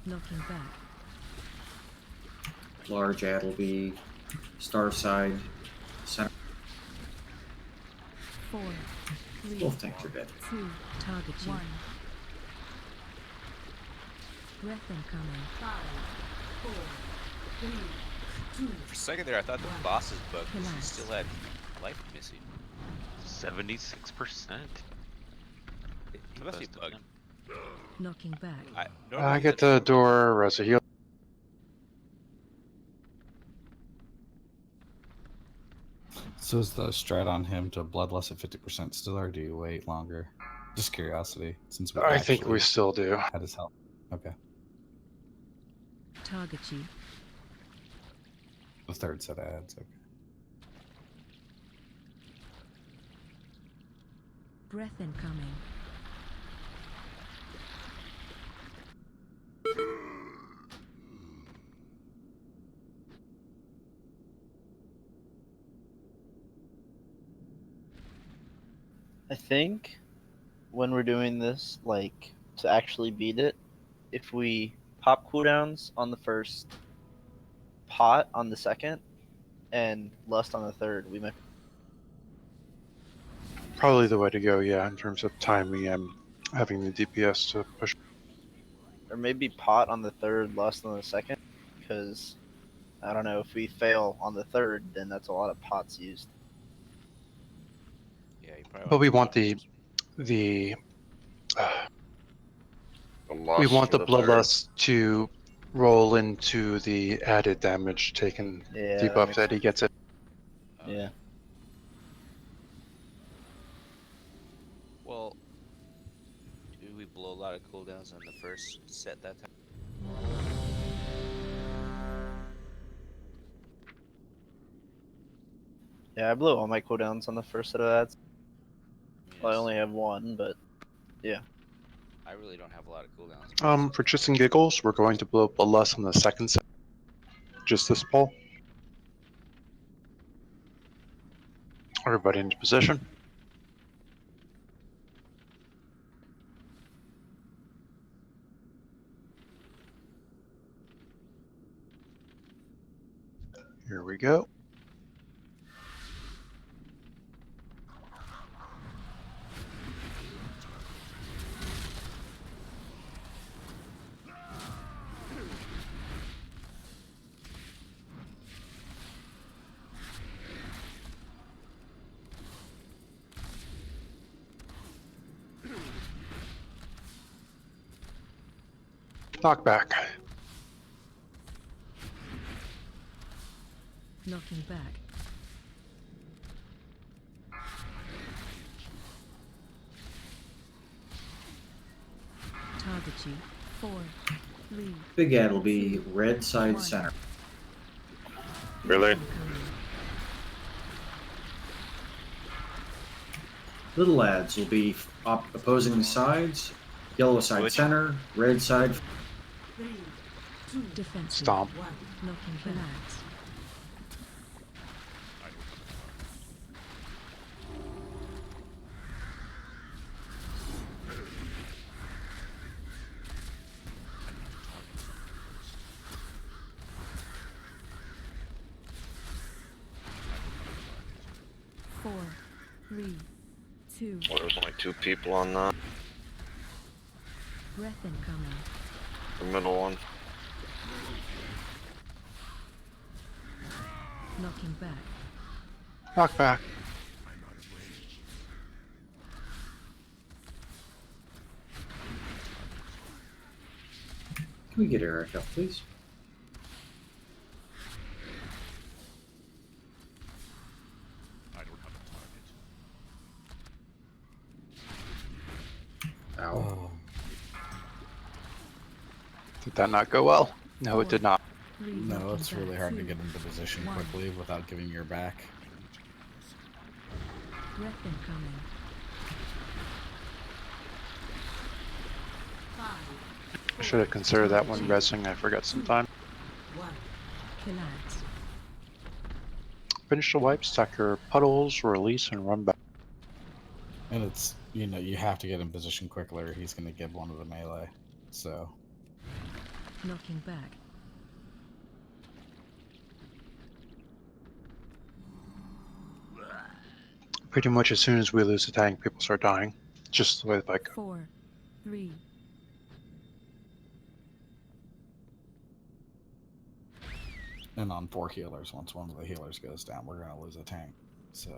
Knocking back. Large ad will be star side center. 4, 3, Both tanks are dead. 2. Target you. 1. Breath incoming. 5, 4, 3, 2. For a second there, I thought the boss's bug was he still had life missing. 76%. He must be bugged. Knocking back. I get the door, Reza heal. So is the strat on him to bloodlust at 50% still, or do you wait longer? Just curiosity, since we I think we actually still do. had his help. Okay. Target you. The third set of ads, okay. Breath incoming. I think when we're doing this, like, to actually beat it, if we pop cooldowns on the first, pot on the second, and lust on the third, we might. Probably the way to go, yeah, in terms of timing and having the DPS to push. Or maybe pot on the third, lust on the second, because, I don't know, if we fail on the third, then that's a lot of pots used. Yeah, you probably But we want to the we lust want for the the third. bloodlust to roll into the added damage taken Yeah, debuff that he gets it. Yeah. Well, do we blow a lot of cooldowns on the first set that time? Yeah, I blew all my cooldowns on the first set of ads. Well, I only have one, but yeah. I really don't have a lot of cooldowns. For just and giggles, we're going to blow up a less on the second set. Just this ball. Everybody into position. Here we go. Knock back. Knocking back. Target you. 4, 3. Big ad will be red side center. Really? Little ads will be opposing sides. Yellow side center, red side. 3, 2, Defensive. Stomp. 1. Knocking back. Four, 3, 2. Well, there was only 2 people on the Breath incoming. middle one. Knocking back. Knock back. Can we get Eric up, please? I don't have a target. Ow. Did that not go well? No, it did not. No, it's really hard to get into position quickly without giving your back. Breath incoming. 5, I should have considered that one resing. I forgot some time. 1. Kill ads. Finish the wipe, stack your puddles, release, and run back. And it's, you know, you have to get in position quickly or he's going to give one of the melee. So. Knocking back. Pretty much as soon as we lose the tank, people start dying. Just the way the fight goes. 4, 3. And on 4 healers, once one of the healers goes down, we're going to lose a tank. So.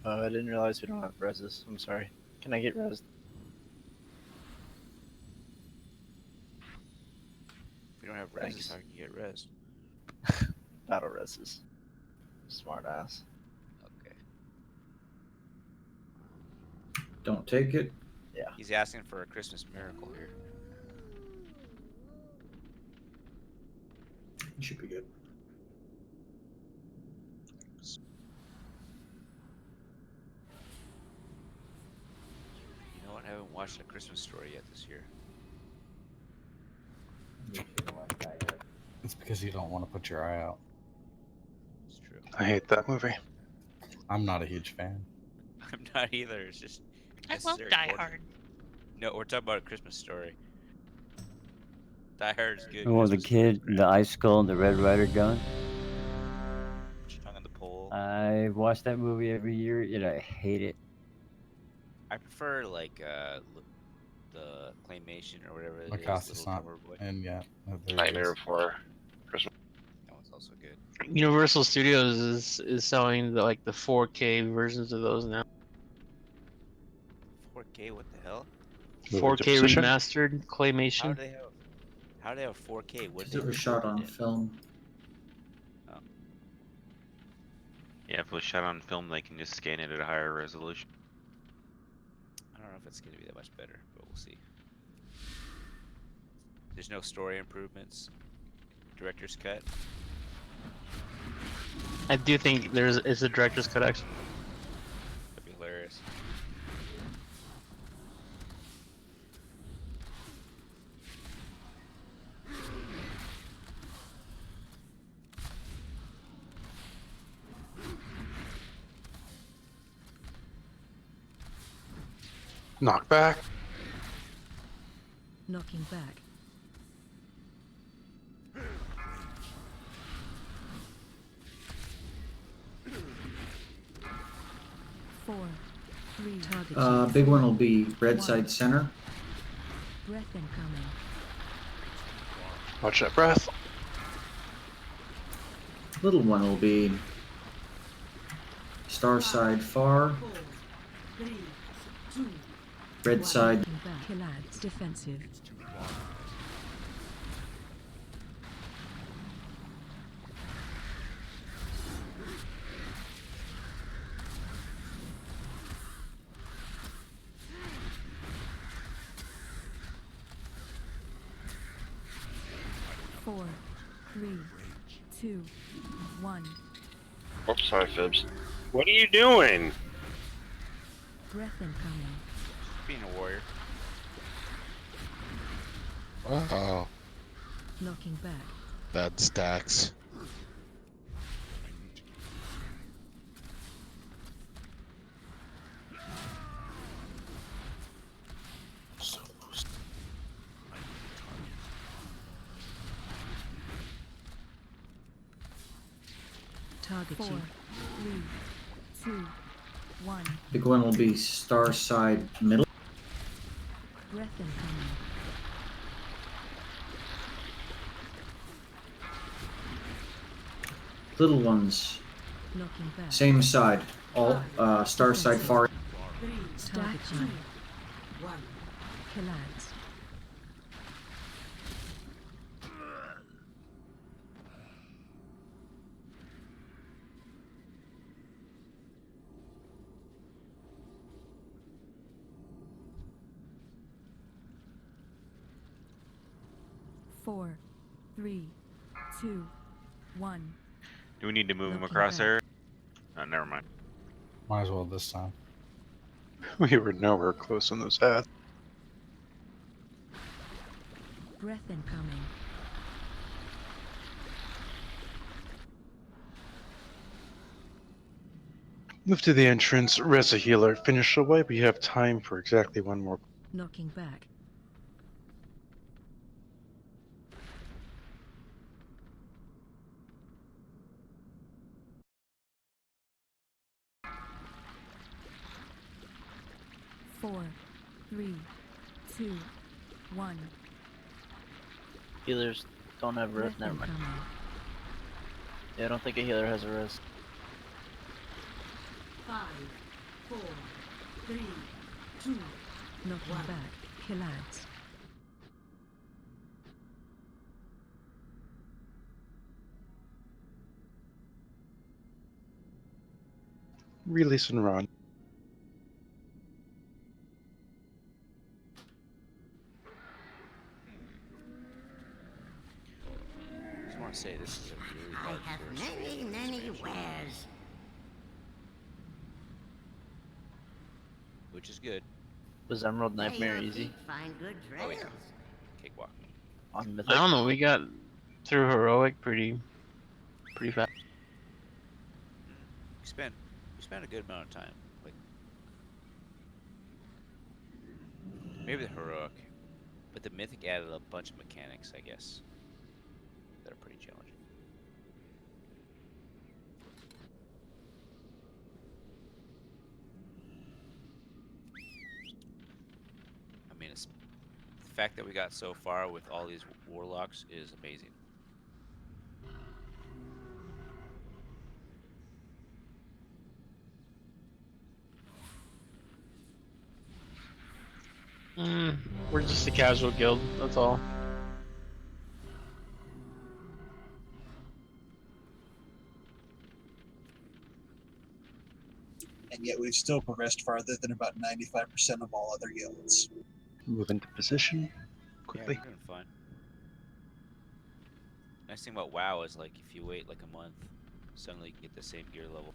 Oh, I didn't realize we don't have reses. I'm sorry. Can I get res? If we don't have res, how can you get res? Battle reses. Smart ass. Okay. Don't take it. Yeah. He's asking for a Christmas miracle here. You should be good. You know what? I haven't watched A Christmas Story yet this year. It's because you don't want to put your eye out. It's true. I hate that movie. I'm not a huge fan. I'm not either. It's just. I love necessary Die order. Hard. No, we're talking about A Christmas Story. Die Hard is good. Oh, the kid, the ice skull, and the Red Rider gun. Put your tongue on the pole. I watch that movie every year, and I hate it. I prefer like the claymation or whatever it is, Lacoste little is not drummer boy. in yet. Oh, there he Nightmare is. Before Christmas. That one's also good. Universal Studios is selling like the 4K versions of those now. 4K, what the hell? Moving to 4K position. remastered How claymation. do they have? How do they have 4K? What Because did it they was shot record on it in? film. Oh. Yeah, if it was shot on film, they can just scan it at a higher resolution. I don't know if it's gonna be that much better, but we'll see. There's no story improvements. Director's cut. I do think it's a director's cut actually. That'd be hilarious. Knock back. Knocking back. Four, three. Target. Big one will be red side center. Breath incoming. Watch that breath. Little one will be star side far. 4, 3, 2, Red side. Knocking back. Killads defensive. 4, 3, 2, 1. Oops, sorry, Fibs. What are you doing? Breath incoming. Being a warrior. Wow. Knocking back. Bad stacks. Target 4, 3, 2, 1. Big one will be star side middle. Breath incoming. Little ones. Knocking back. Same side. All star side far. 3, Target 2. 1. Killads. Four, 3, 2, 1. Do we need to move him Looking across back. there? Oh, never mind. Might as well this time. We were nowhere close on those ads. Breath incoming. Move to the entrance, res a healer, finish away. We have time for exactly one more. Knocking back. Four, 3, 2, 1. Healers don't have res. Breath Never mind. incoming. Yeah, I don't think a healer has a res. 5, 4, 3, 2, Knocking 1. back. Killads. Release and run. I just want to say this is a really I hard have first many, many wares. which is good. Was Emerald May Nightmare your easy? feet find good Oh yeah. trails. Cakewalk. On Mythic? I don't know. We got through heroic pretty fast. We spent a good amount of time. Like maybe the heroic, but the mythic added a bunch of mechanics, I guess, that are pretty challenging. fact that we got so far with all these warlocks is amazing. We're just a casual guild, that's all. And yet we've still progressed farther than about 95% of all other guilds. Move into position quickly. Yeah, we're doing fine. Nice thing about WoW is like if you wait like a month, suddenly you get the same gear level.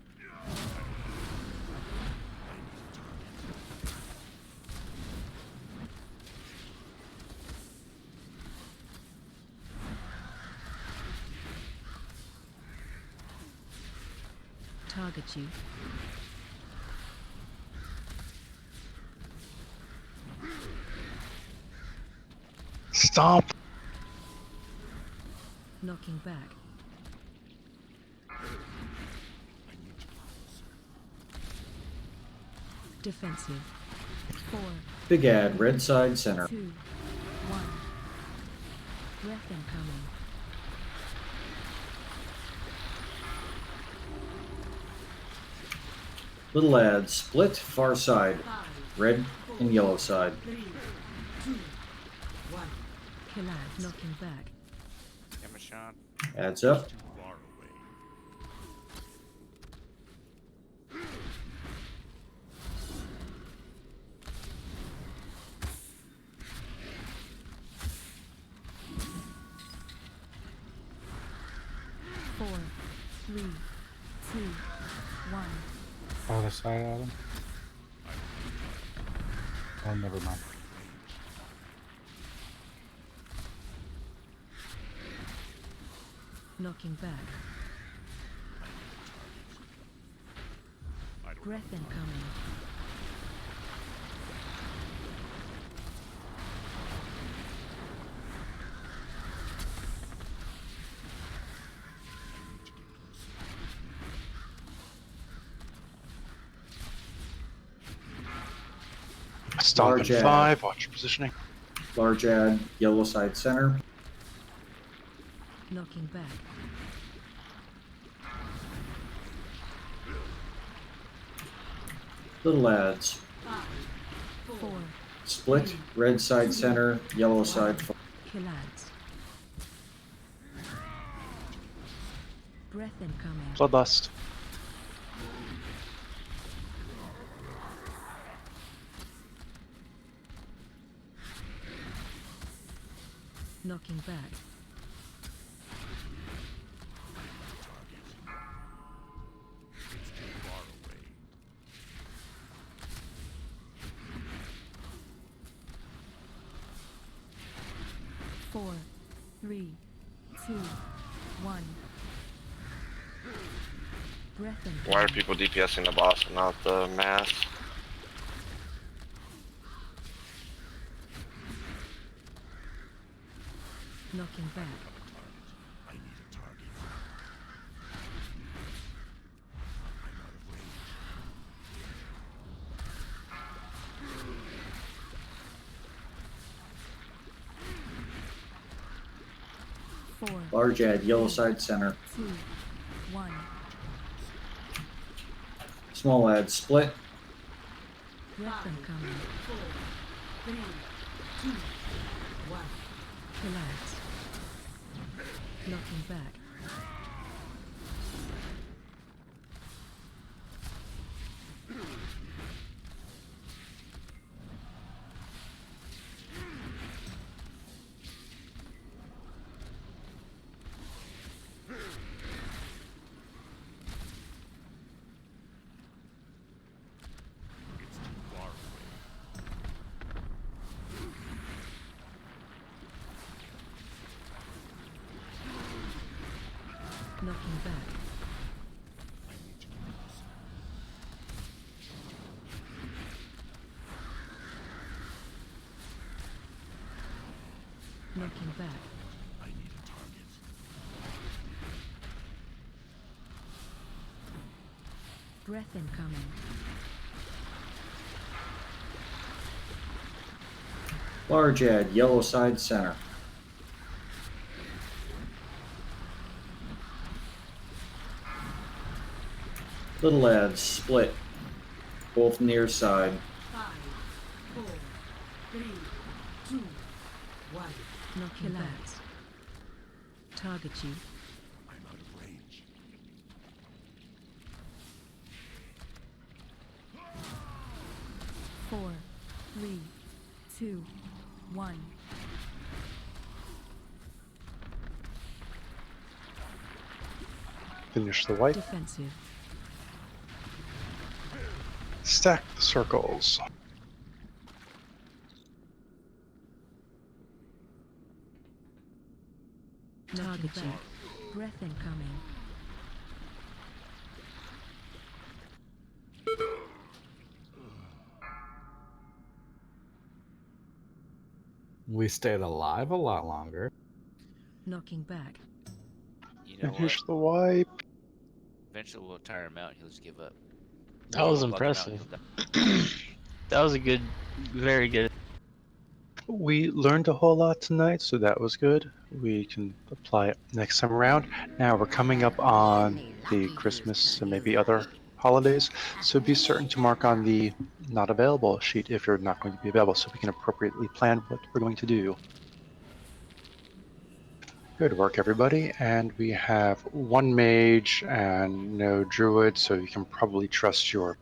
Target you. Stop. Knocking back. Defensive. 4, Big ad, red side, center. 2, 1. Breath incoming. Little ad, split, far side. Red and yellow side. 3, 2, 1. Kill ad knocking back. Give him a shot. Adds up. Too far away. Four, 3, 2, 1. Other side of them? Oh, never mind. Knocking back. Breath incoming. Stop in Large ad. 5. Watch your positioning. Large ad, yellow side, center. Knocking back. Little ads. 4, Split, red side, center, yellow side. kill ads. Breath incoming. Bloodlust. Knocking back. Four, 3, 2, 1. Breath incoming. Why are people DPSing the boss and not the mass? Knocking back. I need a target. Four, Large ad, yellow side, center. 2, 1. Small ad, split. Breath incoming. 4, 3, 2, 1. Kill ads. Knocking back. It's too far away. Knocking back. I need to closer. Knocking back. I need a target. Breath incoming. Large ad, yellow side center. Little ads, split. Both near side. 5, 4, 3, 2, 1. Knocking back. Target you. I'm out of range. Four, 3, 2, 1. Finish the wipe. Defensive. Stack the circles. Target you. Breath incoming. We stayed alive a lot longer. Knocking back. You know Finish what? the wipe. Eventually we'll tire him out and he'll just give up. That was impressive. That was a good, very good. We learned a whole lot tonight, so that was good. We can apply it next time around. Now we're coming up on the Christmas and maybe other holidays, so be certain to mark on the not available sheet if you're not going to be available, so we can appropriately plan what we're going to do. Good work, everybody. And we have one mage and no druid, so you can probably trust your